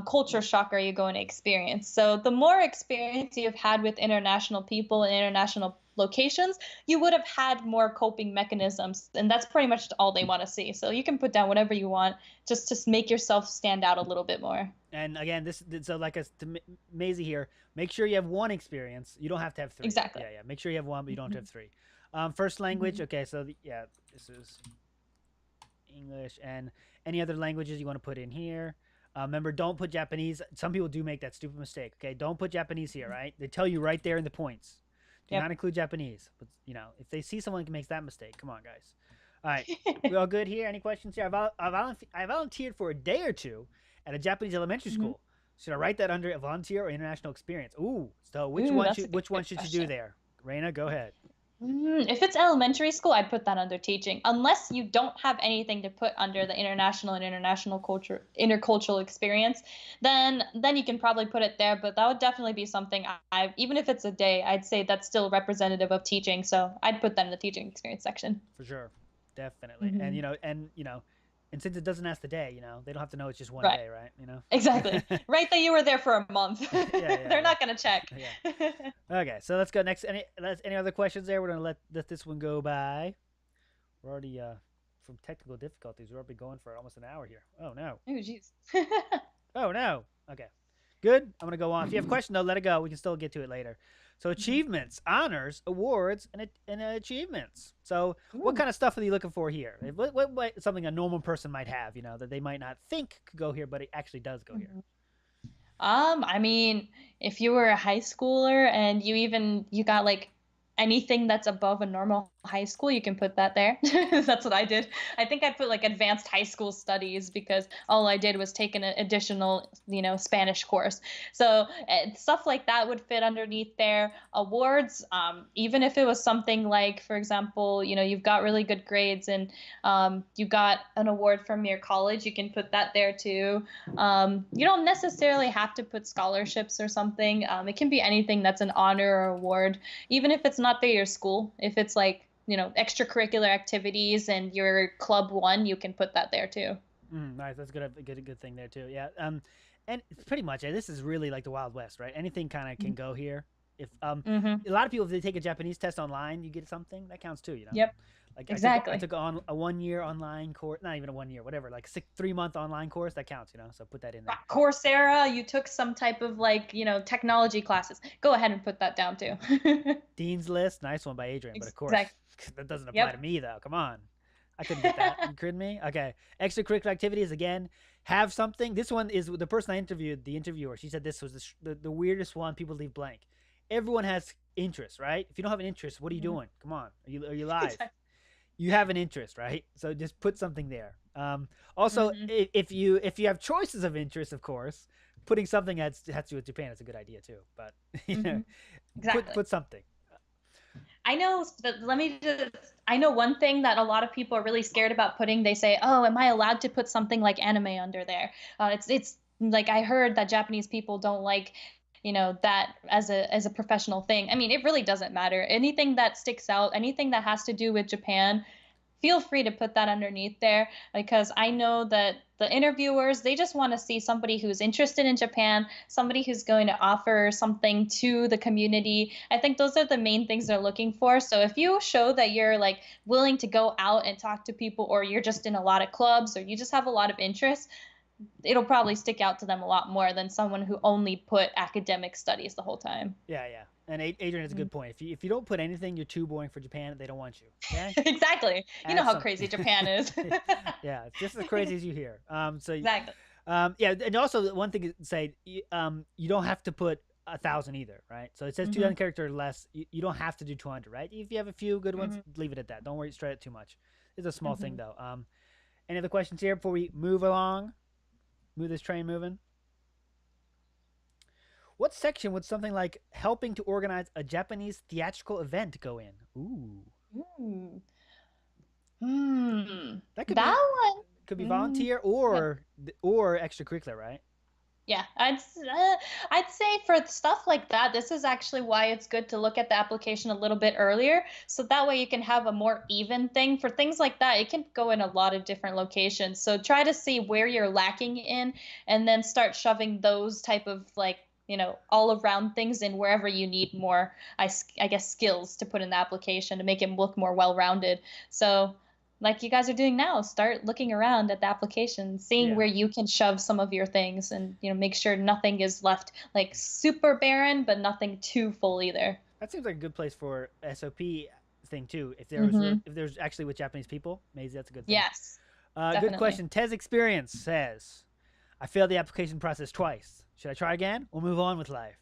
culture shock are you going to experience. So the more experience you've had with international people and international locations, you would have had more coping mechanisms, and that's pretty much all they want to see. So you can put down whatever you want, just to make yourself stand out a little bit more. And again, this so like us to Maisie here, make sure you have one experience. You don't have to have three. Exactly. Yeah, yeah. Make sure you have one, but you don't have to Hmm. have three. First language. Hmm. Okay, so yeah, this is English and any other languages you want to put in here. Remember, don't put Japanese. Some people do make that stupid mistake. Okay, don't put Japanese here. Right? They tell you right there in the points. Do Yep. not include Japanese. But if they see someone who makes that mistake, come on, guys. All right, we all good here? Any questions here? I volunteered for a day or two at a Japanese elementary Hmm. school. Should I write that under a volunteer or international experience? Ooh, so Ooh, that's a which one good should you do question. there? Reina, go ahead. If it's elementary school, I'd put that under teaching. Unless you don't have anything to put under the international and international culture, intercultural experience, then you can probably put it there. But that would definitely be something even if it's a day, I'd say that's still representative of teaching. So I'd put that in the teaching experience section. For sure, definitely. And Hmm. and since it doesn't ask the day, they don't have to know it's just one Right. day, right? You know. Exactly. Right that you were there for a month. Yeah, yeah, They're yeah, not gonna check. yeah. Okay, so let's go next. Any other questions there? We're gonna let this one go by. We're already from technical difficulties. We're already going for almost an hour here. Oh no. Oh, jeez. Oh no. Okay. Good. I'm gonna go on. If you have a question though, let it go. We can still get to it later. So achievements, honors, awards, and achievements. So what Ooh. kind of stuff are you looking for here? What something a normal person might have, that they might not think could go here, but it actually does go here. Mhm. I mean, if you were a high schooler and you got like anything that's above a normal high school, you can put that there. That's what I did. I think I put like advanced high school studies because all I did was take an additional, Spanish course. So stuff like that would fit underneath there. Awards, even if it was something like, for example, you've got really good grades and you got an award from your college, you can put that there too. You don't necessarily have to put scholarships or something. It can be anything that's an honor or award, even if it's not through your school. If it's like, extracurricular activities and your club won, you can put that there too. Nice. That's good thing there too. Yeah. And it's pretty much this is really like the Wild West, right? Anything kind of can go here. If Mm-hmm. a lot of people if they take a Japanese test online, you get something that counts too. Yep, Like I exactly. took a 1 year online course, not even a 1 year, whatever, like 3 month online course that counts. So put that in there. Coursera, you took some type of like, technology classes. Go ahead and put that down too. Dean's List, nice one by Adrian, but of course Exactly. that doesn't apply to Yep. me though. Come on, I couldn't get that. You kidding me? Okay, extracurricular activities again. Have something. This one is the person I interviewed. The interviewer, she said this was the weirdest one. People leave blank. Everyone has interests, right? If you don't have an interest, what are you Mhm. doing? Come on, are you live? Exactly. You have an interest, right? So just put something there. Also, Hmm. if you have choices of interest, of course, putting something that has to do with Japan is a good idea too. But Hmm. put Exactly. something. I know, I know one thing that a lot of people are really scared about putting. They say, "Oh, am I allowed to put something like anime under there?" It's like I heard that Japanese people don't like, that as a professional thing. I mean, it really doesn't matter. Anything that sticks out, anything that has to do with Japan, feel free to put that underneath there, because I know that the interviewers, they just want to see somebody who's interested in Japan, somebody who's going to offer something to the community. I think those are the main things they're looking for. So if you show that you're like willing to go out and talk to people, or you're just in a lot of clubs, or you just have a lot of interest, it'll probably stick out to them a lot more than someone who only put academic studies the whole time. Yeah, yeah. And Adrian has a Mhm. good point. If you don't put anything, you're too boring for Japan. They don't want you. Okay, Exactly. You know add how something. crazy Japan is. Yeah, it's just as crazy as you hear. Exactly. Yeah, and also one thing to say, you don't have to put 1,000 either, right? So it says Hmm. 2,000 characters or less. You don't have to do 200, right? If you have a few good ones, Hmm. leave it at that. Don't worry, stretch it too much. It's a small thing Hmm. though. Any other questions here before we move along? Move this train moving. What section would something like helping to organize a Japanese theatrical event go in? Ooh, Ooh. Hmm. that That one. could be Mm. volunteer Yep. or extracurricular, right? Yeah, I'd say for stuff like that, this is actually why it's good to look at the application a little bit earlier, so that way you can have a more even thing. For things like that, it can go in a lot of different locations. So try to see where you're lacking in, and then start shoving those type of like, all around things in wherever you need more, I guess, skills to put in the application to make it look more well-rounded. So like you guys are doing now, start looking around at the application, seeing Yeah, where you can shove some of your things, and make sure nothing is left like super barren, but nothing too full either. that seems like a good place for SOP thing too. Mm-hmm. If there's actually with Japanese people, maybe that's a good thing. Yes, Good definitely. question. Tez Experience says, I failed the application process twice. Should I try again or move on with life?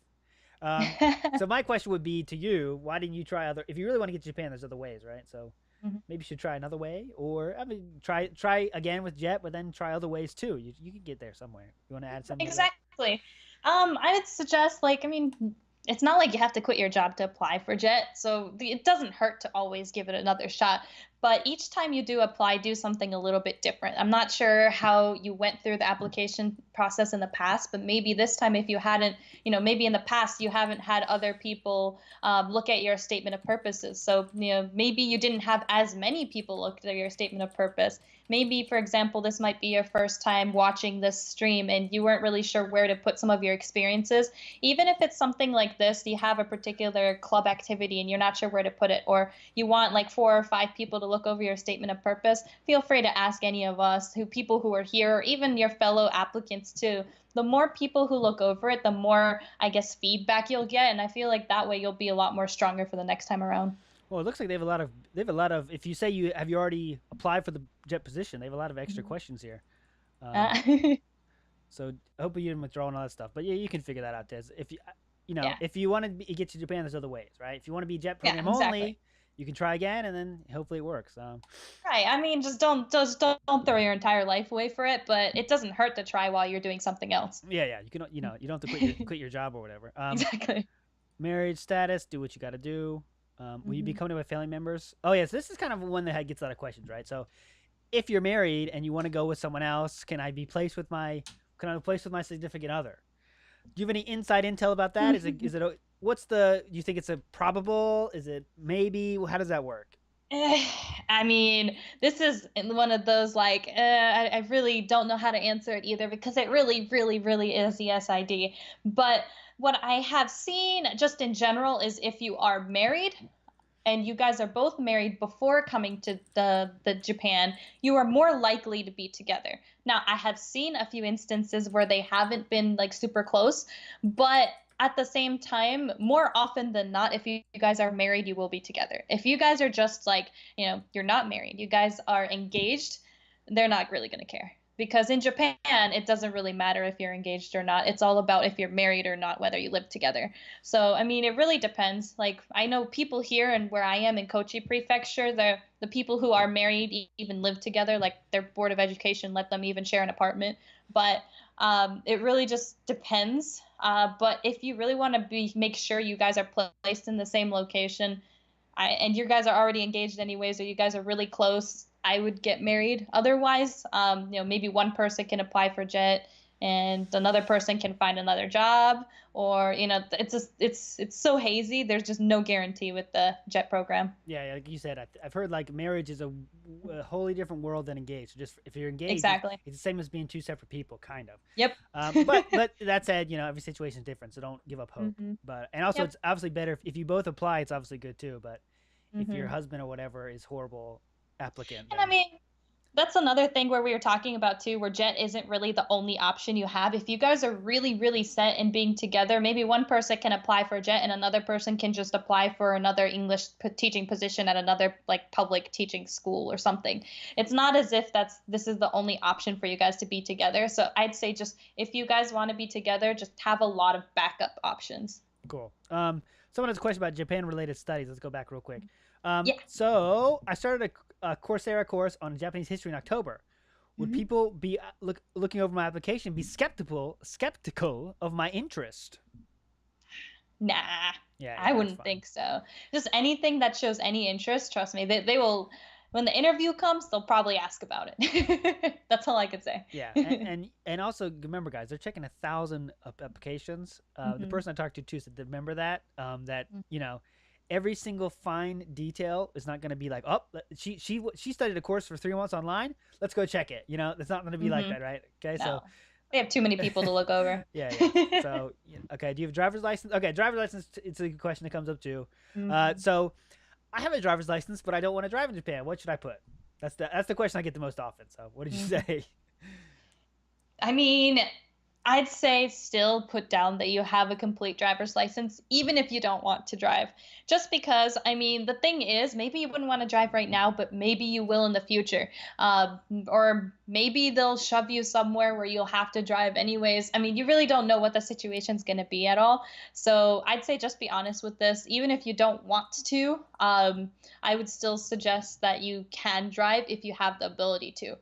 So my question would be to you: why didn't you try other? If you really want to get to Japan, there's other ways, right? So Mhm. maybe you should try another way, or I mean, try again with Jet, but then try other ways too. You can get there somewhere. You want to add something to that? Exactly. I would suggest, like, I mean, it's not like you have to quit your job to apply for JET, so it doesn't hurt to always give it another shot. But each time you do apply, do something a little bit different. I'm not sure how you went through the application process in the past, but maybe this time, if you hadn't, maybe in the past you haven't had other people look at your statement of purposes. So, maybe you didn't have as many people look at your statement of purpose. Maybe, for example, this might be your first time watching this stream and you weren't really sure where to put some of your experiences. Even if it's something like this, you have a particular club activity and you're not sure where to put it, or you want like 4 or 5 people to look over your statement of purpose, feel free to ask any of us, people who are here, or even your fellow applicants too. The more people who look over it, the more, I guess, feedback you'll get. And I feel like that way you'll be a lot more stronger for the next time around. Well, it looks like they have a lot of. If you say you already applied for the Jet position, they have a lot of extra Mhm. questions here. Um, Uh, so I hope you didn't withdraw and all that stuff. But yeah, you can figure that out, Tez. If yeah, if you want to get to Japan, there's other ways, right? If you want to be Jet yeah, program exactly. only, you can try again, and then hopefully it works. Right. I mean, just don't throw your entire life away for it, but it doesn't hurt to try while you're doing something else. Yeah, yeah. You can you don't have to quit your job or whatever. Exactly. Marriage status, do what you got to do. Will you be Hmm. accompanied by family members? Oh yes, this is kind of one that gets a lot of questions, right? So if you're married and you want to go with someone else, can I be placed with my significant other? Do you have any inside intel about that? What's the do you think it's a probable? Is it maybe? How does that work? I mean, this is one of those like I really don't know how to answer it either, because it really, really, really is yes ID. But what I have seen just in general is if you are married and you guys are both married before coming to the Japan, you are more likely to be together. Now, I have seen a few instances where they haven't been like super close, but at the same time, more often than not, if you guys are married, you will be together. If you guys are just like, you're not married, you guys are engaged, they're not really going to care. Because in Japan, it doesn't really matter if you're engaged or not. It's all about if you're married or not, whether you live together. So, I mean, it really depends. Like, I know people here and where I am in Kochi Prefecture, the people who are married even live together. Like, their board of education let them even share an apartment. But it really just depends. But if you really want to make sure you guys are placed in the same location, and you guys are already engaged anyways, or you guys are really close, I would get married. Otherwise, maybe one person can apply for jet and another person can find another job, or it's just it's so hazy. There's just no guarantee with the jet program. Yeah, like you said, I've heard like marriage is a wholly different world than engaged. So just if you're engaged, Exactly. it's the same as being two separate people, kind of. Yep. But that said, every situation is different, so don't give up hope. Hmm. But and also, Yep. it's obviously better if you both apply. It's obviously good too. But if your Hmm. husband or whatever is horrible applicant, And I then mean, that's another thing where we were talking about too, where jet isn't really the only option you have. If you guys are really, really set in being together, maybe one person can apply for jet and another person can just apply for another English teaching position at another like public teaching school or something. It's not as if this is the only option for you guys to be together. So I'd say just if you guys want to be together, just have a lot of backup options. cool. Someone has a question about Japan-related studies. Let's go back real quick. Yeah. So I started a Coursera course on Japanese history in October. Would Hmm. people be looking over my application be skeptical of my interest? Nah, Yeah, I that's wouldn't fine. think so. Just anything that shows any interest, trust me, they will, when the interview comes, they'll probably ask about it. That's all I could say. Yeah, and also remember, guys, they're checking 1,000 applications. The Hmm. person I talked to too said, remember that every single fine detail is not going to be like, oh, she studied a course for 3 months online. Let's go check it. It's not going to be like Hmm. that, right? Okay, so No, they have too many people to look over. yeah, yeah. So okay, do you have a driver's license? Okay, driver's license. It's a question that comes up too. Hmm. So I have a driver's license, but I don't want to drive in Japan. What should I put? That's the question I get the most often. So what did you Hmm. say? I mean, I'd say still put down that you have a complete driver's license, even if you don't want to drive. Just because, I mean, the thing is, maybe you wouldn't want to drive right now, but maybe you will in the future. Or maybe they'll shove you somewhere where you'll have to drive anyways. I mean, you really don't know what the situation's going to be at all. So I'd say just be honest with this. Even if you don't want to, I would still suggest that you can drive if you have the ability to.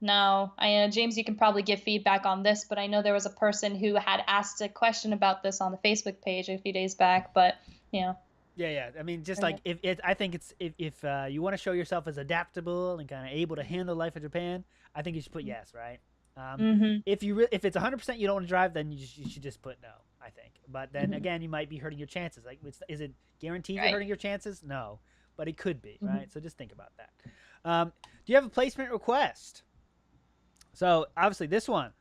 No, James, you can probably give feedback on this, but I know there was a person who had asked a question about this on the Facebook page a few days back. But you know, Yeah, yeah. I mean, just uh, like I think it's if you want to show yourself as adaptable and kind of able to handle life in Japan, I think you should put yes, right? Um, mm-hmm, if it's 100% you don't want to drive, then you should just put no. I think, but then mm-hmm, again, you might be hurting your chances. Like, is it guaranteed you're right, hurting your chances? No, but it could be, mm-hmm, right? So just think about that. Do you have a placement request? So obviously, this one,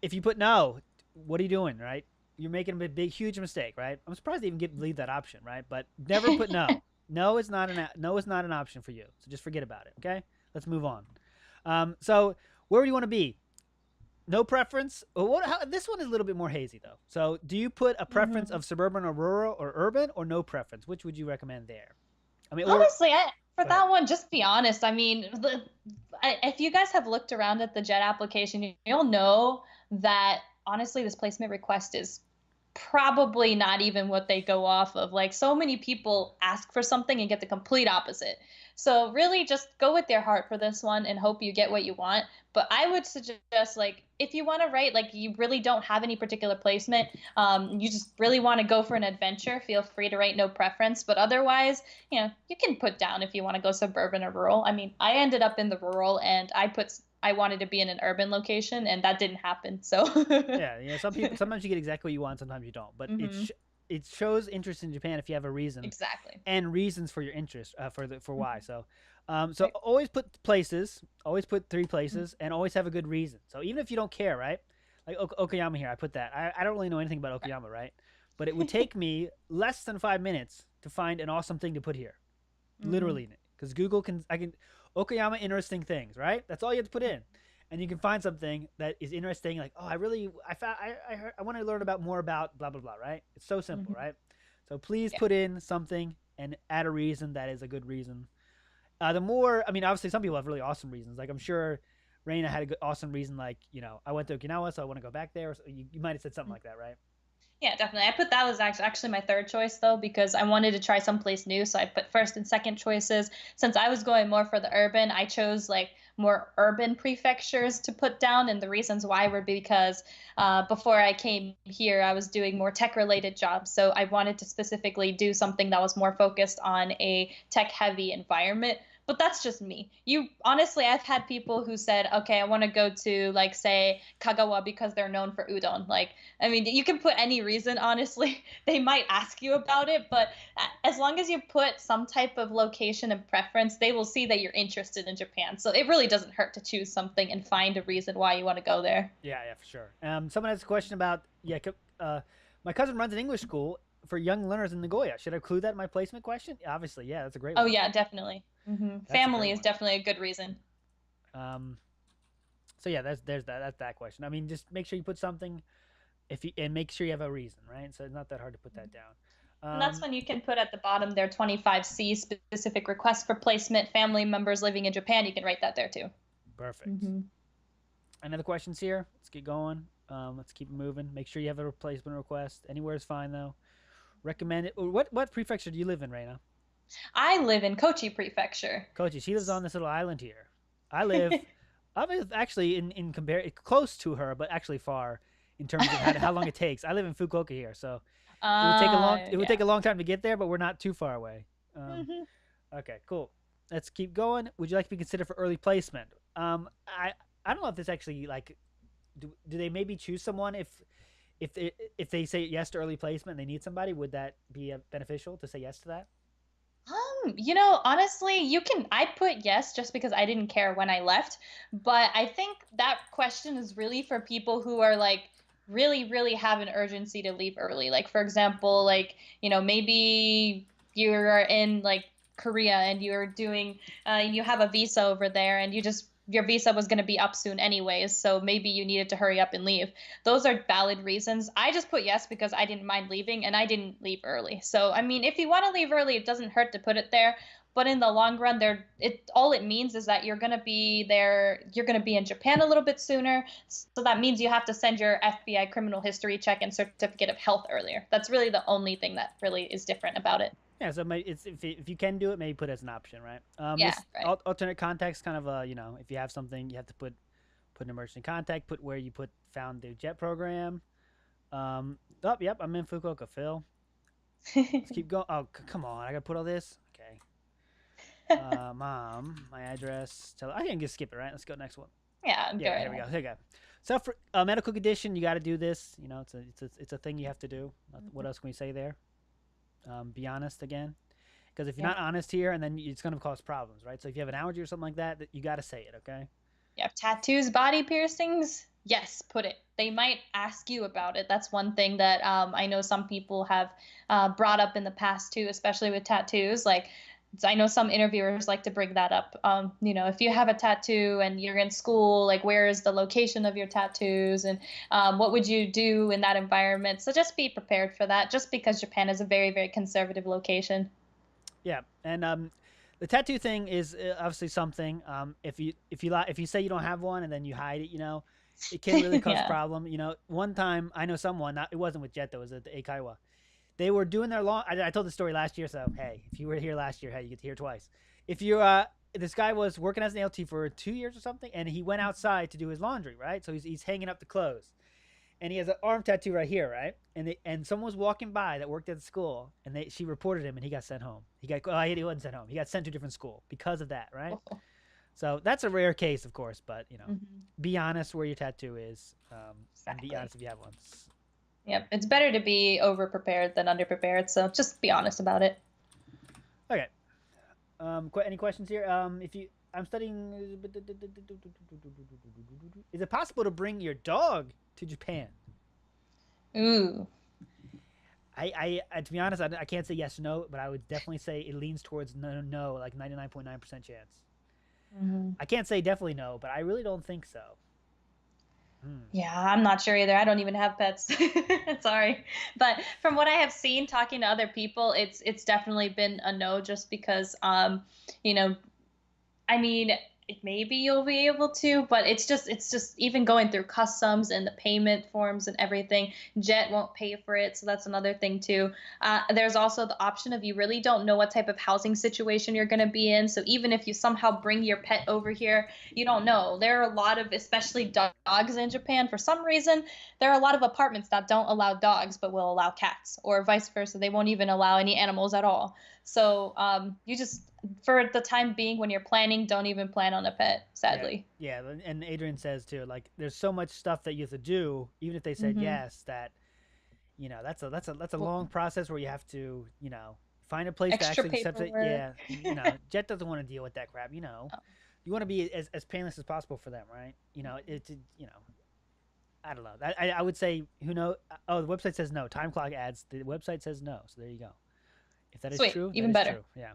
if you put no, what are you doing, right? You're making a big, huge mistake, right? I'm surprised they even leave that option, right? But never put no. No is not an option for you. So just forget about it. Okay, let's move on. So where do you want to be? No preference. This one is a little bit more hazy though. So do you put a preference mm-hmm. of suburban or rural or urban or no preference? Which would you recommend there? I mean, or Honestly, for go ahead. that one, just be honest. I mean, if you guys have looked around at the JET application, you'll know that honestly, this placement request is probably not even what they go off of. Like, so many people ask for something and get the complete opposite. So really just go with your heart for this one and hope you get what you want. But I would suggest, like, if you want to write, like, you really don't have any particular placement, you just really want to go for an adventure, feel free to write no preference. But otherwise, you can put down if you want to go suburban or rural. I mean, I ended up in the rural and I wanted to be in an urban location and that didn't happen. So Yeah, some people sometimes you get exactly what you want, sometimes you don't. But hmm. it shows interest in Japan if you have a reason Exactly. and reasons for your interest for why. Hmm. So Right. always put places, always put three Mhm. places, and always have a good reason. So even if you don't care, right? Like Okayama here, I put that. I don't really know anything about Okayama, right? But it would take me less than 5 minutes to find an awesome thing to put here, Hmm. literally, because Google can I can Okayama interesting things, right? That's all you have to put in, and you can find something that is interesting. Like, oh, I found I want to learn about more about blah blah blah, right? It's so simple, Hmm. right? So please Yeah. put in something and add a reason that is a good reason. The more, I mean, obviously, some people have really awesome reasons. Like I'm sure Reina had a good, awesome reason. Like I went to Okinawa, so I want to go back there. So you might have said something like that, right? Yeah, definitely. I put that was actually my third choice though because I wanted to try someplace new. So I put first and second choices. Since I was going more for the urban, I chose like more urban prefectures to put down, and the reasons why were because before I came here, I was doing more tech-related jobs. So I wanted to specifically do something that was more focused on a tech-heavy environment. But that's just me. You honestly, I've had people who said, "Okay, I want to go to like say Kagawa because they're known for udon." Like I mean, you can put any reason, honestly. They might ask you about it, but as long as you put some type of location and preference, they will see that you're interested in Japan. So it really doesn't hurt to choose something and find a reason why you want to go there. Yeah, yeah, for sure. Someone has a question about my cousin runs an English school for young learners in Nagoya. Should I include that in my placement question? Obviously, yeah, that's a great Oh, one. yeah, definitely. That's a Family great is one. definitely a good reason. Um, so yeah, that's that question. I mean, just make sure you put something if you and make sure you have a reason, right? So it's not that hard to put that down. And that's Um, when you can put at the bottom there 25C specific request for placement, family members living in Japan. You can write that there too. Perfect. Hmm. Any other questions here? Let's get going. Let's keep it moving. Make sure you have a replacement request. Anywhere is fine though. Recommend it. What prefecture do you live in, Reina? I live in Kochi Prefecture. Kochi. She lives on this little island here. I live. I live actually in compare close to her, but actually far in terms of how long it takes. I live in Fukuoka here, so it would Yeah. take a long time to get there, but we're not too far away. Um, Hmm. okay, cool. Let's keep going. Would you like to be considered for early placement? I don't know if this actually like do they maybe choose someone if they say yes to early placement and they need somebody, would that be beneficial to say yes to that? Honestly, I put yes just because I didn't care when I left, but I think that question is really for people who are like really, really have an urgency to leave early. Like, for example, like, maybe you're in like Korea and you have a visa over there and your visa was going to be up soon anyways, so maybe you needed to hurry up and leave. Those are valid reasons. I just put yes because I didn't mind leaving and I didn't leave early. So, I mean, if you want to leave early, it doesn't hurt to put it there. But in the long run, all it means is that you're gonna be in Japan a little bit sooner. So that means you have to send your FBI criminal history check and certificate of health earlier. That's really the only thing that really is different about it. Yeah, so it's if you can do it, maybe put it as an option, right? Yeah, This right. alternate context, kind of if you have something, you have to put an emergency contact, put where you found the jet program. Oh, yep, I'm in Fukuoka, Phil. Let's keep going. Oh, come on, I gotta put all this. Okay. Mom, my address. I can just skip it, right? Let's go next one. Yeah, go Yeah, right here we go. ahead. Here we go. So for medical condition, you got to do this. It's a thing you have to do. What else can we say there? Be honest again, because if you're Yeah. not honest here, and then it's going to cause problems, right? So if you have an allergy or something like that, you got to say it, okay? Yeah, tattoos, body piercings. Yes, put it. They might ask you about it. That's one thing that I know some people have brought up in the past too, especially with tattoos. Like, I know some interviewers like to bring that up. If you have a tattoo and you're in school, like, where is the location of your tattoos, and what would you do in that environment? So just be prepared for that. Just because Japan is a very, very conservative location. Yeah, and the tattoo thing is obviously something. If you say you don't have one and then you hide it, it can really cause Yeah. problem. One time I know someone. It wasn't with Jet though. It was at the Eikaiwa. They were doing their long. I told the story last year, so hey, if you were here last year, hey, you get to hear it twice. If you this guy was working as an LT for 2 years or something, and he went outside to do his laundry, right? So he's hanging up the clothes, and he has an arm tattoo right here, right? And someone was walking by that worked at the school, and she reported him, and he got sent home. He wasn't sent home. He got sent to a different school because of that, right? Oh. So that's a rare case, of course, but Hmm. be honest where your tattoo is, and be Exactly. honest if you have one. Yep. It's better to be over prepared than under prepared. So just be honest about it. Okay. Any questions here? If you, I'm studying. Is it possible to bring your dog to Japan? Ooh. To be honest, I can't say yes or no, but I would definitely say it leans towards no, no, like 99.9% chance. Hmm. I can't say definitely no, but I really don't think so. Hmm. Yeah, I'm not sure either. I don't even have pets. Sorry. But from what I have seen talking to other people, it's definitely been a no just because you know, I mean, maybe you'll be able to, but it's just even going through customs and the payment forms and everything. Jet won't pay for it, so that's another thing too. There's also the option of you really don't know what type of housing situation you're going to be in, so even if you somehow bring your pet over here, you don't know. There are a lot of, especially dogs in Japan, for some reason there are a lot of apartments that don't allow dogs but will allow cats, or vice versa. They won't even allow any animals at all. So you just, for the time being, when you're planning, don't even plan on a pet, Yeah, sadly. yeah, and Adrian says too, like there's so much stuff that you have to do, even if they said Hmm. yes, that that's a long process where you have to find a place to Extra actually accept it. paperwork. Yeah, and Jet doesn't want to deal with that crap. You want to be as painless as possible for them, right? I don't know. I would say who know. Oh, the website says no. Time clock adds. The website says no. So there you go. If that is Sweet, true, that even is better. true. Yeah.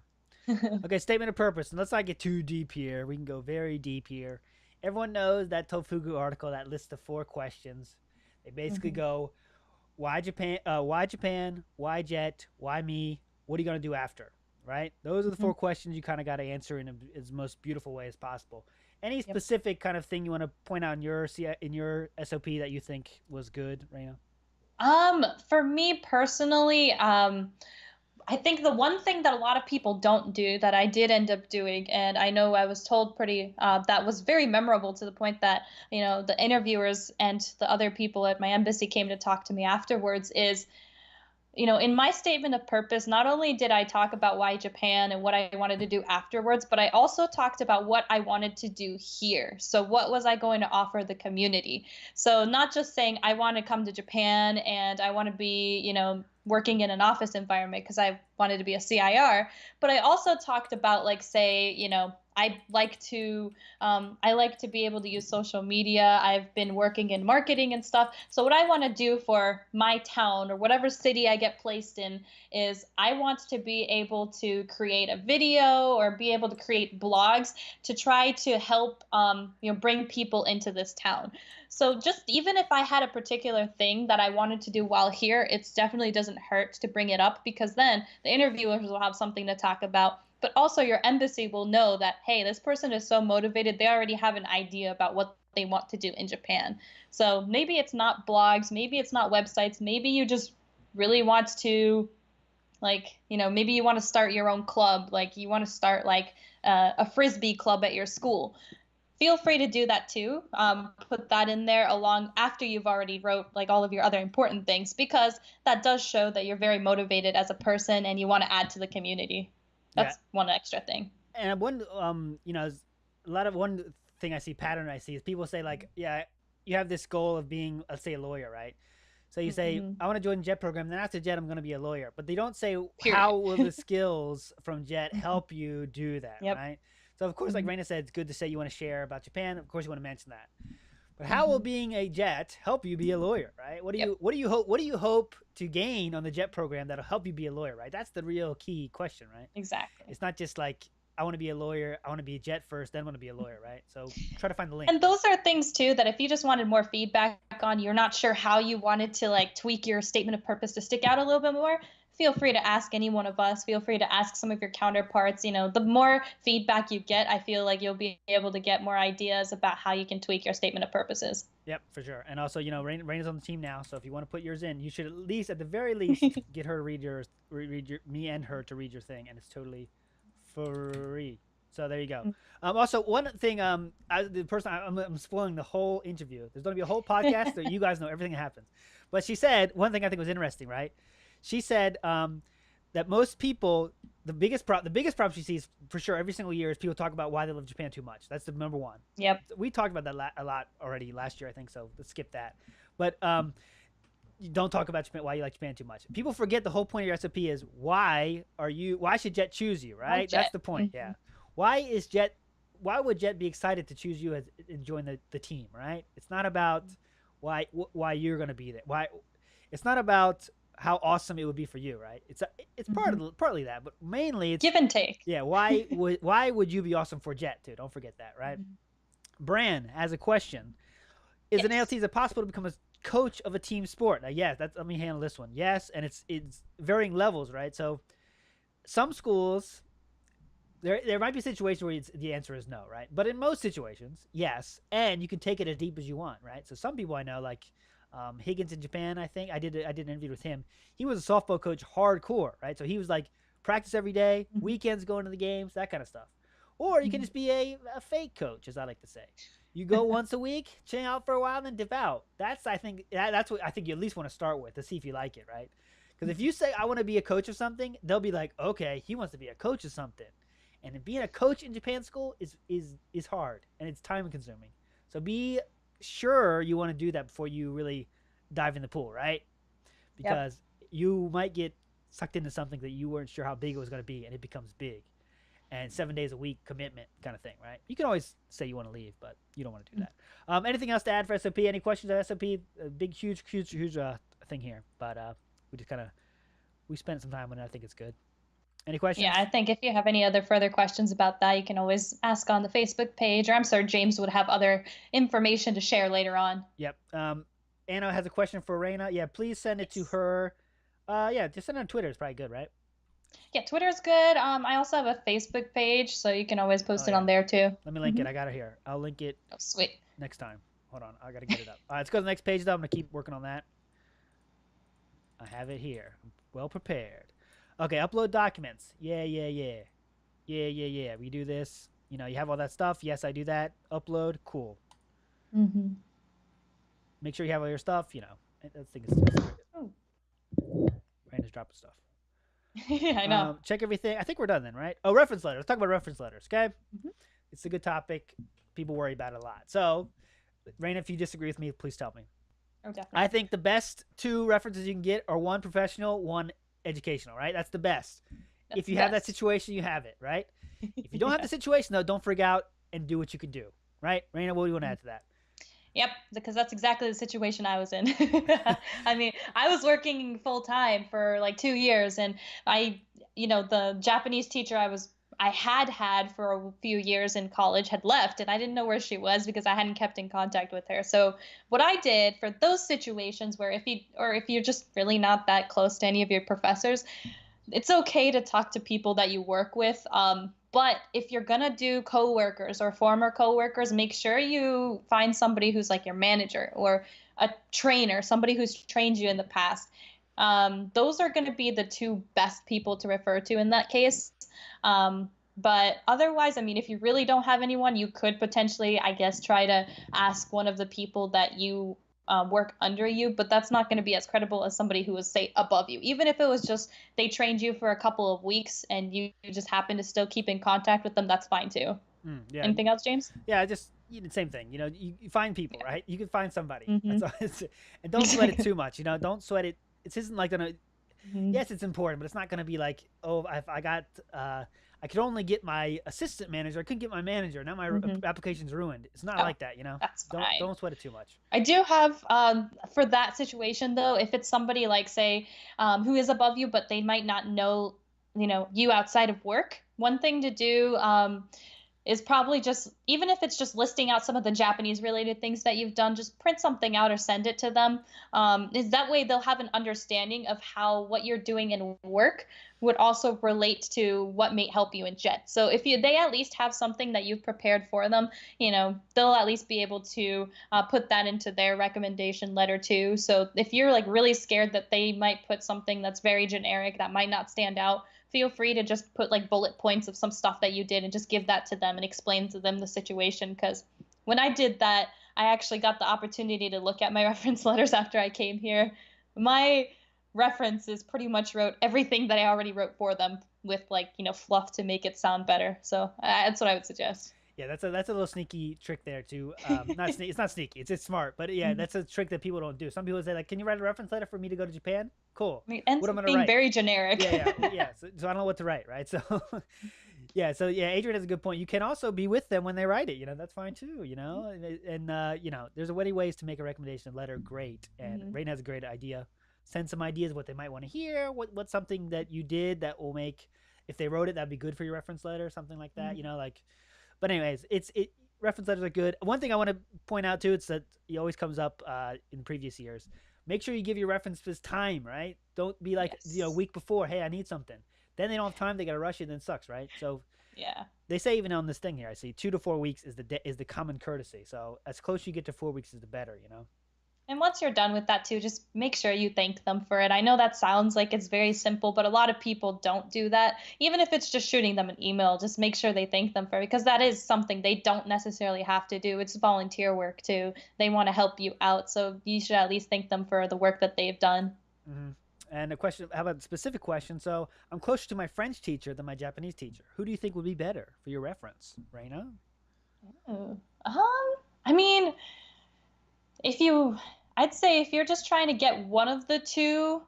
Okay, statement of purpose. And let's not get too deep here. We can go very deep here. Everyone knows that Tofugu article that lists the 4 questions. They basically Hmm. go, why Japan? Why Japan? Why Jet? Why me? What are you gonna do after? Right? Those are the Hmm. 4 questions you kind of got to answer in as most beautiful way as possible. Any Yep. specific kind of thing you want to point out in your SOP that you think was good, Reina? For me personally, I think the one thing that a lot of people don't do that I did end up doing, and I know I was told pretty, that was very memorable to the point that, the interviewers and the other people at my embassy came to talk to me afterwards, is in my statement of purpose, not only did I talk about why Japan and what I wanted to do afterwards, but I also talked about what I wanted to do here. So, what was I going to offer the community? So, not just saying I want to come to Japan and I want to be, working in an office environment because I wanted to be a CIR, but I also talked about, like, say, I like to be able to use social media. I've been working in marketing and stuff. So what I want to do for my town or whatever city I get placed in is I want to be able to create a video or be able to create blogs to try to help bring people into this town. So just even if I had a particular thing that I wanted to do while here, it definitely doesn't hurt to bring it up because then the interviewers will have something to talk about, but also your embassy will know that, hey, this person is so motivated, they already have an idea about what they want to do in Japan. So maybe it's not blogs, maybe it's not websites, maybe you just really want to, like, maybe you want to start your own club, like you want to start like a frisbee club at your school. Feel free to do that too. Put that in there along after you've already wrote like all of your other important things, because that does show that you're very motivated as a person and you want to add to the community. Yeah, That's one extra thing. and one a lot of one thing I see pattern I see is people say like, yeah, you have this goal of being, let's say, a lawyer, right? So you say, Hmm. I want to join Jet program. Then after Jet, I'm going to be a lawyer. But they don't say Period. how will the skills from Jet help you do that, Yep. right? So of course, like Hmm. Reina said, it's good to say you want to share about Japan. Of course, you want to mention that. But how will Hmm. being a Jet help you be a lawyer, right? Yep. What do you hope to gain on the Jet program that'll help you be a lawyer, right? That's the real key question, right? Exactly. It's not just like I want to be a lawyer, I want to be a Jet first, then I want to be a lawyer, right? So try to find the link. And those are things too that if you just wanted more feedback on, you're not sure how you wanted to like tweak your statement of purpose to stick out a little bit more, feel free to ask any one of us. Feel free to ask some of your counterparts. The more feedback you get, I feel like you'll be able to get more ideas about how you can tweak your statement of purposes. Yep, for sure. And also, Rain is on the team now, so if you want to put yours in, you should at least, at the very least, get her to read yours, read your me and her to read your thing, and it's totally free. So there you go. Also, one thing, the person I'm spoiling the whole interview. There's going to be a whole podcast that you guys know everything that happens. But she said one thing I think was interesting, right? She said that most people, the biggest problem she sees for sure every single year is people talk about why they love Japan too much. That's the number one. Yep. We talked about that a lot already last year, I think. So let's skip that. But you don't talk about Japan, why you like Japan too much. People forget the whole point of your SOP is why should Jet choose you, Hi, right? That's Jet. the point. Hmm. Yeah. Why would Jet be excited to choose you as and join the team, right? It's not about why you're going to be there. Why it's not about how awesome it would be for you, right? It's Hmm. partly that, but mainly it's Give and take. yeah, why would you be awesome for Jet too? Don't forget that, right? Mhm. Bran has a question. Is an Yes. ALT is it possible to become a coach of a team sport? Yes, let me handle this one. Yes, and it's varying levels, right? So some schools There might be situations where the answer is no, right? But in most situations, yes, and you can take it as deep as you want, right? So some people I know, like Higgins in Japan, I think I did an interview with him. He was a softball coach, hardcore, right? So he was like practice every day, Mhm. weekends going to the games, that kind of stuff. Or you can Mhm. just be a fake coach, as I like to say. You go once a week, chill out for a while, then dip out. That's what I think you at least want to start with to see if you like it, right? Because if you say I want to be a coach of something, they'll be like, okay, he wants to be a coach of something, and being a coach in Japan school is hard and it's time consuming. So be sure you want to do that before you really dive in the pool, right? Yep. Because you might get sucked into something that you weren't sure how big it was going to be, and it becomes big. And 7 days a week commitment kind of thing, right? You can always say you want to leave, but you don't want to do that. Anything else to add for SOP? Any questions on SOP? A big, huge thing here, but we just kind of we spent some time on it. I think it's good. Any Yeah, I questions? think if you have any other further questions about that, you can always ask on the Facebook page, or I'm sure James would have other information to share later on. Yep. Anna has a question for Reina. Yeah, please send it to Yes. her. Yeah, just send it on Twitter. It's probably good, right? Yeah, Twitter's good. I also have a Facebook page, so you can always Oh post it yeah. on there too. Let me link Hmm. it. I got it here. I'll link it Oh, sweet. next time. Hold on. I gotta get it up. All right, let's go to the next page though. I'm gonna keep working on that. I have it here. I'm well prepared. Okay, upload documents. Yeah. We do this. You know, you have all that stuff. Yes, I do that. Upload. Cool. Hmm. Make sure you have all your stuff. You know, that thing is Oh. Raina's dropping stuff. Yeah, I know. Check everything. I think we're done then, right? Oh, reference letters. Let's talk about reference letters, okay? Hmm. It's a good topic. People worry about it a lot. So, Raina, if you disagree with me, please tell me. Oh, I definitely. think the best two references you can get are one professional, one educational, right? That's the best. If That's the you have that best. situation, you have it, right? If you don't have the Yeah. situation, though, don't freak out and do what you can do, right? Raina, what do you want to add to that? Yep, because that's exactly the situation I was in. I mean, I was working full time for like 2 years, and the Japanese teacher I had for a few years in college had left, and I didn't know where she was because I hadn't kept in contact with her. So what I did for those situations where if you're just really not that close to any of your professors, it's okay to talk to people that you work with. But if you're gonna do coworkers or former coworkers, make sure you find somebody who's like your manager or a trainer, somebody who's trained you in the past. Those are going to be the two best people to refer to in that case. But otherwise, I mean, if you really don't have anyone, you could potentially, I guess, try to ask one of the people that you work under you, but that's not going to be as credible as somebody who was, say, above you. Even if it was just they trained you for a couple of weeks and you just happen to still keep in contact with them, that's fine too. Yeah, Anything else, James? yeah, just same thing. You find people, Yeah. right? You can find somebody. Mm-hmm. That's all. And don't sweat it too much. Don't sweat it. It isn't like gonna. Mm-hmm. Yes, it's important, but it's not gonna be like, oh, I got. I could only get my assistant manager. I couldn't get my manager. Now my Mm-hmm. application's ruined. It's not Oh, like that. that's fine. Don't sweat it too much. I do have for that situation though, if it's somebody like say who is above you, but they might not know you outside of work. One thing to do is probably just even if it's just listing out some of the Japanese related things that you've done, just print something out or send it to them. Is that way they'll have an understanding of how what you're doing in work would also relate to what may help you in jet. So if they at least have something that you've prepared for them, they'll at least be able to put that into their recommendation letter too. So if you're like really scared that they might put something that's very generic that might not stand out, feel free to just put like bullet points of some stuff that you did and just give that to them and explain to them the situation. Because when I did that, I actually got the opportunity to look at my reference letters after I came here. My references pretty much wrote everything that I already wrote for them with like, fluff to make it sound better. So that's what I would suggest. Yeah, that's a little sneaky trick there too. Not it's not sneaky. It's smart, but yeah, Mhm. that's a trick that people don't do. Some people say like, "Can you write a reference letter for me to go to Japan?" Cool. I mean, it ends What am I up gonna being write? very generic. Yeah. So I don't know what to write, right? So yeah. Adrian has a good point. You can also be with them when they write it. That's fine too. And there's many ways to make a recommendation letter great. And Mhm. Rain has a great idea. Send some ideas what they might want to hear. What's something that you did that will make if they wrote it that'd be good for your reference letter, something like that. Mhm. Like. But anyways, it reference letters are good. One thing I want to point out too, it's that it always comes up in previous years. Make sure you give your references time, right? Don't be like a Yes. week before, hey, I need something. Then they don't have time, they gotta rush it, then it sucks, right? So Yeah. They say even on this thing here, I see 2 to 4 weeks is the common courtesy. So as close you get to 4 weeks is the better, you know. And once you're done with that too, just make sure you thank them for it. I know that sounds like it's very simple, but a lot of people don't do that. Even if it's just shooting them an email, just make sure they thank them for it because that is something they don't necessarily have to do. It's volunteer work too. They want to help you out, so you should at least thank them for the work that they've done. Mm-hmm. And a question, how about a specific question? So I'm closer to my French teacher than my Japanese teacher. Who do you think would be better for your reference, Reina? Oh. I mean, if you I'd say if you're just trying to get one of the two,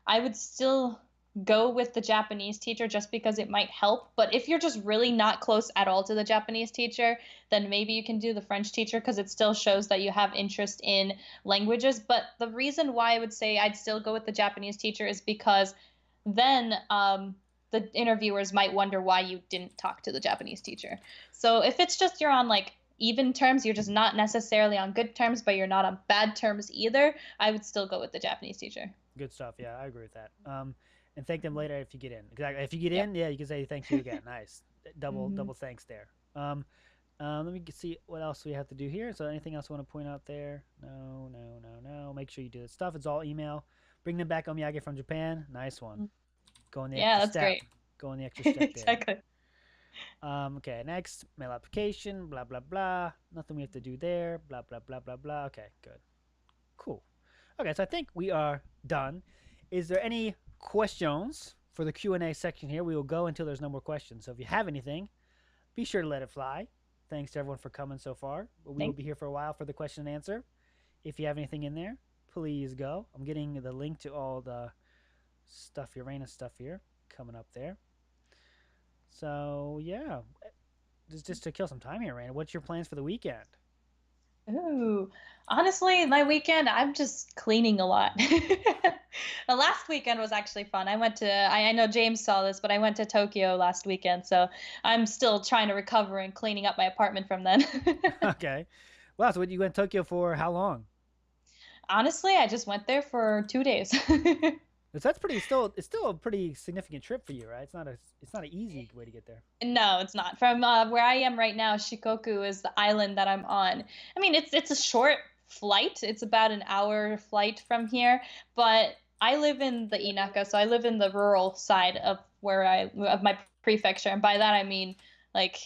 I would still go with the Japanese teacher just because it might help. But if you're just really not close at all to the Japanese teacher, then maybe you can do the French teacher because it still shows that you have interest in languages. But the reason why I would say I'd still go with the Japanese teacher is because then the interviewers might wonder why you didn't talk to the Japanese teacher. So if it's just you're on like even terms, you're just not necessarily on good terms, but you're not on bad terms either, I would still go with the Japanese teacher. Good stuff. Yeah, I agree with that. And thank them later if you get in. Exactly. If you get Yep. in, yeah, you can say thank you again. Nice. Double Hmm. double thanks there. Let me see what else we have to do here. So anything else I want to point out there? No, no, no, no. Make sure you do this stuff. It's all email. Bring them back omiyage from Japan. Nice one. Go on the Yeah, extra that's step. great. Go on the extra step there. Exactly. Okay, next mail application. Blah blah blah. Nothing we have to do there. Blah blah blah blah blah. Okay, good. Cool. Okay, so I think we are done. Is there any questions for the Q&A section here? We will go until there's no more questions. So if you have anything, be sure to let it fly. Thanks to everyone for coming so far. We will Thank be here for a while for the question and answer. If you have anything in there, please go. I'm getting the link to all the stuff, Uranus stuff here, coming up there. So yeah, just to kill some time here, Raina, what's your plans for the weekend? Ooh, honestly, my weekend, I'm just cleaning a lot. The last weekend was actually fun. I know James saw this, but I went to Tokyo last weekend, so I'm still trying to recover and cleaning up my apartment from then. Okay. Wow, so what you went to Tokyo for how long? Honestly, I just went there for 2 days. 'Cause that's pretty still it's still a pretty significant trip for you, right? It's not an easy way to get there. No, it's not. From where I am right now, Shikoku is the island that I'm on. I mean, it's a short flight. It's about an hour flight from here, but I live in the Inaka, so I live in the rural side of of my prefecture, and by that I mean like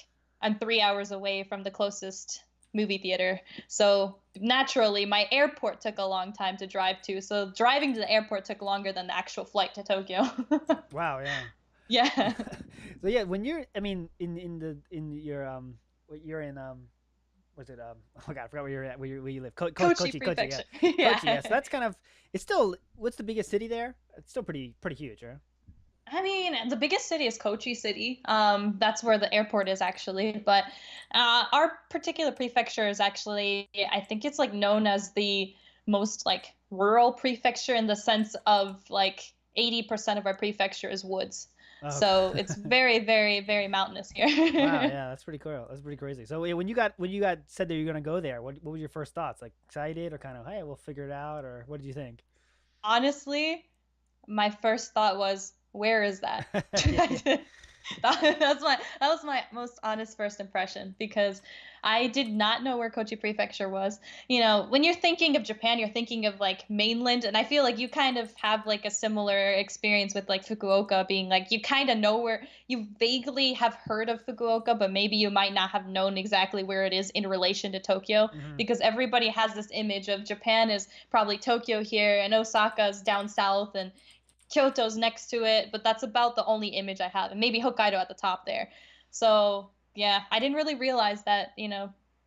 I'm 3 hours away from the closest movie theater. So naturally, my airport took a long time to drive to. So driving to the airport took longer than the actual flight to Tokyo. Wow, yeah. Yeah. So yeah, when you're I mean in your what you're in was it oh god, I forgot where you're at where you live. Kochi Kochi, yeah. Prefecture. Kochi, yeah. Yeah. So that's kind of it's still what's the biggest city there? It's still pretty huge, right? I mean, the biggest city is Kochi City. That's where the airport is actually. But our particular prefecture is actually, I think it's like known as the most like rural prefecture in the sense of like 80% of our prefecture is woods. Oh, So it's very, very, very mountainous wow, here. yeah, that's pretty cool. That's pretty crazy. So yeah, when you got said that you're gonna go there, what were your first thoughts? Like excited or kind of hey, we'll figure it out, or what did you think? Honestly, my first thought was, where is that? Yeah, yeah. That was my most honest first impression because I did not know where Kochi Prefecture was. You know, when you're thinking of Japan, you're thinking of like mainland, and I feel like you kind of have like a similar experience with like Fukuoka being like you kind of know where you vaguely have heard of Fukuoka, but maybe you might not have known exactly where it is in relation to Tokyo Hmm. because everybody has this image of Japan is probably Tokyo here and Osaka's down south and Kyoto's next to it, but that's about the only image I have, and maybe Hokkaido at the top there. So yeah, I didn't really realize that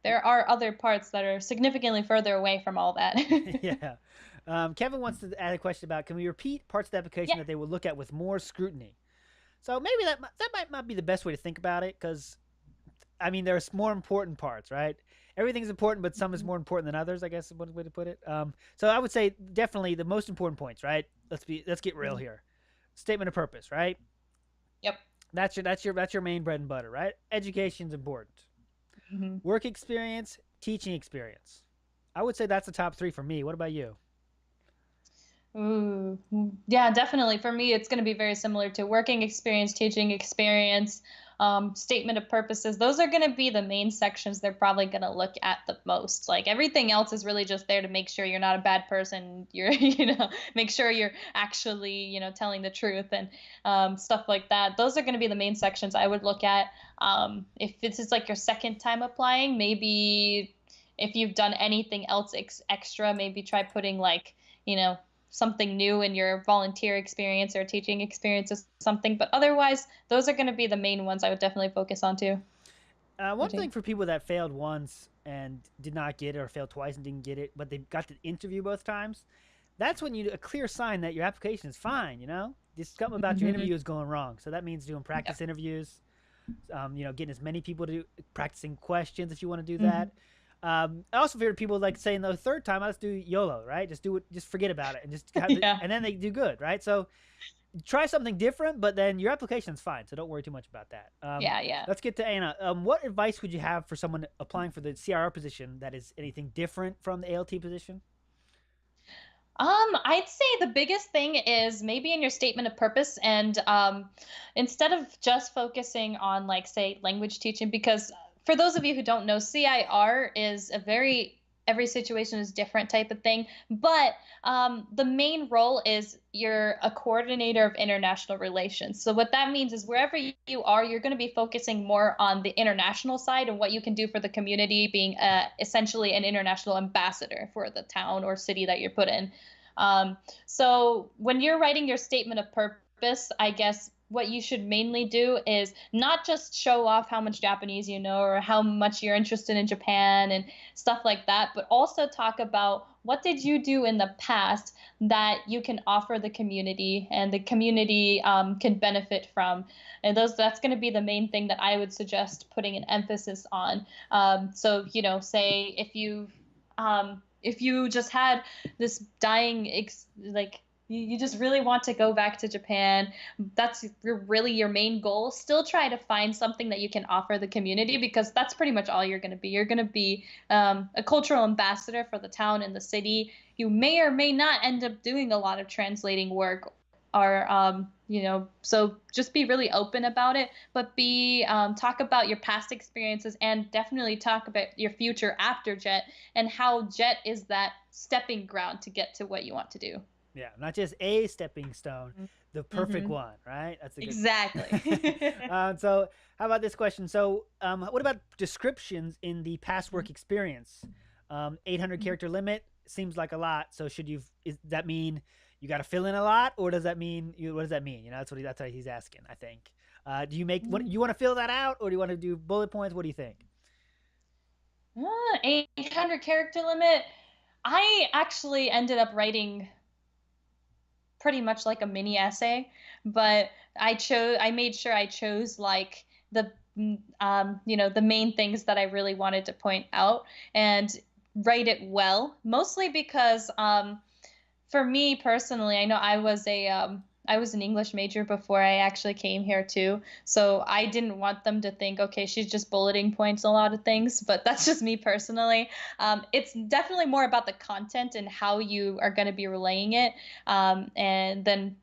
there are other parts that are significantly further away from all that. Yeah. Kevin wants to add a question about can we repeat parts of the application Yeah. that they will look at with more scrutiny? So maybe that might not be the best way to think about it because I mean there's more important parts, right? Everything's important, but some is more important than others. I guess is one way to put it. So I would say definitely the most important points, right? Let's get real here. Statement of purpose, right? Yep. That's your main bread and butter, right? Education's important. Hmm. Work experience, teaching experience. I would say that's the top three for me. What about you? Ooh, yeah, definitely. For me, it's going to be very similar to working experience, teaching experience. statement of purposes. Those are going to be the main sections they're probably going to look at the most. Like everything else is really just there to make sure you're not a bad person. You're, make sure you're actually, telling the truth and stuff like that. Those are going to be the main sections I would look at. If this is like your second time applying, maybe if you've done anything else extra, maybe try putting like, something new in your volunteer experience or teaching experience or something. But otherwise, those are going to be the main ones I would definitely focus on too. One thing for people that failed once and did not get it, or failed twice and didn't get it, but they got the interview both times, that's when you a clear sign that your application is fine. Just something about your interview is going wrong. So that means doing practice interviews. Getting as many people to practicing questions if you want to do that. I also fear people like saying the third time, let's do YOLO, right? Just do it, just forget about it, and just and then they do good, right? So try something different, but then your application is fine, so don't worry too much about that. Yeah. Let's get to Anna. What advice would you have for someone applying for the CRR position that is anything different from the ALT position? I'd say the biggest thing is maybe in your statement of purpose, and instead of just focusing on like say language teaching, because for those of you who don't know, CIR is a very every situation is different type of thing, but the main role is you're a coordinator of international relations. So what that means is wherever you are, you're going to be focusing more on the international side and what you can do for the community, being essentially an international ambassador for the town or city that you're put in. So when you're writing your statement of purpose, I guess what you should mainly do is not just show off how much Japanese you know or how much you're interested in Japan and stuff like that, but also talk about what did you do in the past that you can offer the community and the community can benefit from. And that's going to be the main thing that I would suggest putting an emphasis on. So, say if you just had this dying like you just really want to go back to Japan, that's really your main goal. Still try to find something that you can offer the community, because that's pretty much all you're going to be. You're going to be a cultural ambassador for the town and the city. You may or may not end up doing a lot of translating work, or so just be really open about it, but talk about your past experiences and definitely talk about your future after JET and how JET is that stepping ground to get to what you want to do. Yeah, not just a stepping stone, the perfect one, right? That's a good exactly. So how about this question? So what about descriptions in the past work experience? 800 character limit seems like a lot. So does that mean you got to fill in a lot, or does that mean what does that mean? That's what he's asking, I think. Do you you want to fill that out, or do you want to do bullet points? What do you think? 800 character limit. I actually ended up writing pretty much like a mini essay, but I made sure I chose like the the main things that I really wanted to point out and write it well, mostly because for me personally, I know I was an English major before I actually came here too. So I didn't want them to think, okay, she's just bulleting points a lot of things, but that's just me personally. It's definitely more about the content and how you are going to be relaying it. And then,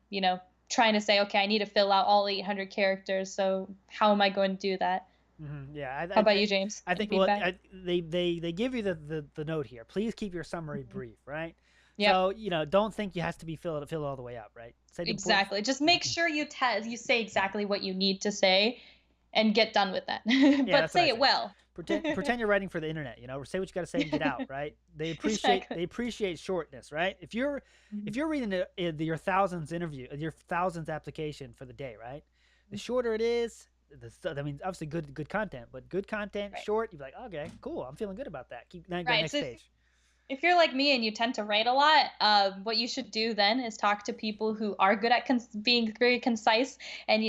trying to say, okay, I need to fill out all 800 characters. So how am I going to do that? Yeah. How about you, James? I think they give you the note here. Please keep your summary brief, right? Yep. So don't think you has to be filled all the way up, right? Exactly. Just make sure you say exactly what you need to say, and get done with that. But say it well. Pretend you're writing for the internet. Say what you got to say and get out, right? They appreciate shortness, right? If you're reading your thousands application for the day, right? The shorter it is, I mean, obviously good content, but good content, right. Short. You're like, okay, cool. I'm feeling good about that. Keep go next page. If you're like me and you tend to write a lot, what you should do then is talk to people who are good at being very concise, and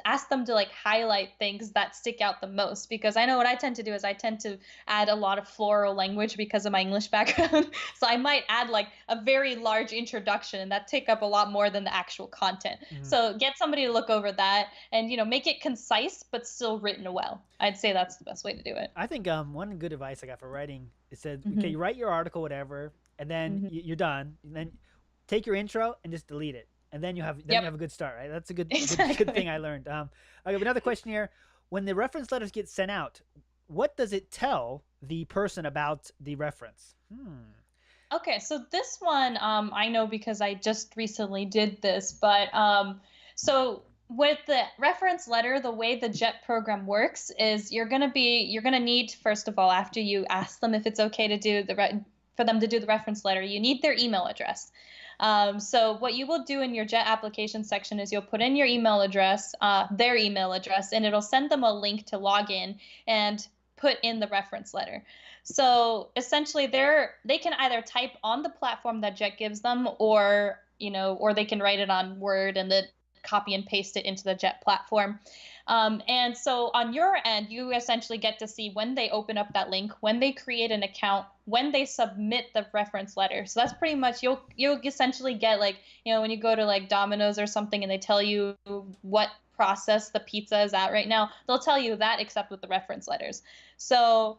ask them to like highlight things that stick out the most. Because I know what I tend to do is I tend to add a lot of floral language because of my English background. So I might add like a very large introduction, and that take up a lot more than the actual content. So get somebody to look over that and make it concise but still written well. I'd say that's the best way to do it. I think one good advice I got for writing, it said, okay, you write your article, whatever, and then you're done. And then take your intro and just delete it. And then you have a good start, right? That's a good thing I learned. I have another question here. when the reference letters get sent out, what does it tell the person about the reference? Okay, so this one, I know because I just recently did this, but so with the reference letter, the way the JET program works is you're gonna need, first of all, after you ask them if it's okay to do for them to do the reference letter, you need their email address. So what you will do in your JET application section is you'll put in your email address, their email address, and it'll send them a link to log in and put in the reference letter. So essentially they can either type on the platform that Jet gives them, or or they can write it on Word and then copy and paste it into the Jet platform. And so on your end, you essentially get to see when they open up that link, when they create an account, when they submit the reference letter. So that's pretty much you'll essentially get, like, when you go to like Domino's or something and they tell you what process the pizza is at right now, they'll tell you that, except with the reference letters. So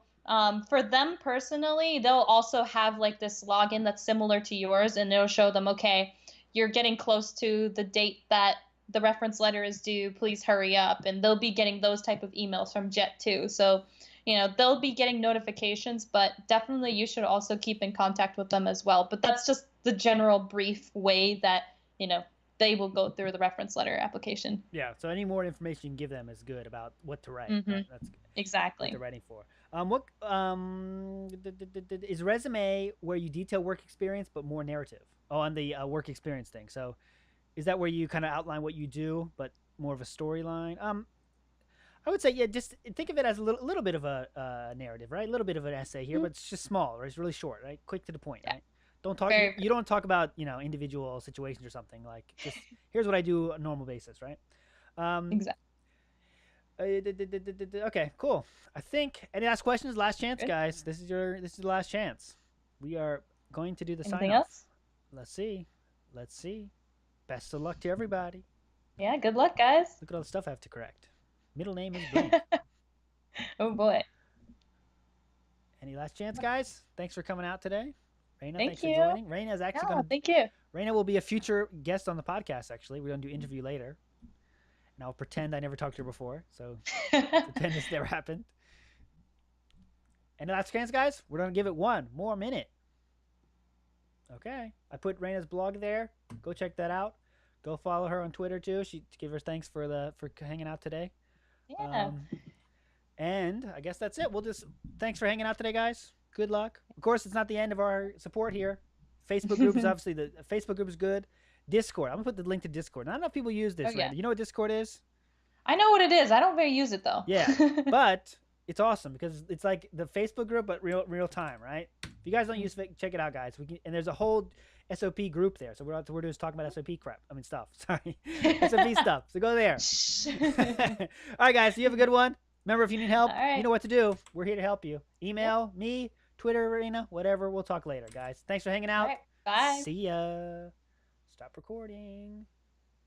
for them personally, they'll also have like this login that's similar to yours, and it'll show them, okay, you're getting close to the date that the reference letter is due. Please hurry up. And they'll be getting those type of emails from Jet too. So, they'll be getting notifications, but definitely you should also keep in contact with them as well. But that's just the general brief way that, they will go through the reference letter application. Yeah. So any more information you can give them is good about what to write. Mm-hmm. Right? That's what they're Exactly. writing for. What is resume where you detail work experience but more narrative? Oh, on the work experience thing. So is that where you kind of outline what you do but more of a storyline? I would say, yeah, just think of it as a little bit of a narrative, right? A little bit of an essay here, Mhm. but it's just small, right? It's really short, right? Quick to the point, Yeah. right? Don't talk. Very, You don't talk about individual situations or something. Like, just here's what I do on a normal basis, right? Um, exactly. okay, cool. I think any last questions? Last chance, Good. guys. This is the last chance. We are going to do the sign Anything off. else? Let's see. Let's see. Best of luck to everybody. Yeah. Good luck, guys. Look at all the stuff I have to correct. Middle name is blank. Oh boy. Any last chance, guys? Thanks for coming out today. Reina, thanks Thank for you. joining. Reina is actually Yeah. going to. Thank you. Reina will be a future guest on the podcast. Actually, we're going to do interview later, and I'll pretend I never talked to her before. So pretend this never happened. Any last chance, guys? We're going to give it one more minute. Okay, I put Reina's blog there. Go check that out. Go follow her on Twitter too. She give her thanks for hanging out today. Yeah. And I guess that's it. Thanks for hanging out today, guys. Good luck. Of course, it's not the end of our support here. Facebook group is obviously the Facebook group is good. Discord. I'm gonna put the link to Discord. Not enough people use this, Oh yeah. right? You know what Discord is? I know what it is. I don't very use it though. Yeah, but it's awesome because it's like the Facebook group, but real time, right? If you guys don't use it, check it out, guys. And there's a whole SOP group there, so we're just talking about SOP crap. I mean stuff. Sorry, SOP stuff. So go there. All right, guys. So you have a good one. Remember, if you need help, All right. you know what to do. We're here to help you. Email me, Twitter, Reina, whatever. We'll talk later, guys. Thanks for hanging out. All right. Bye. See ya. Stop recording.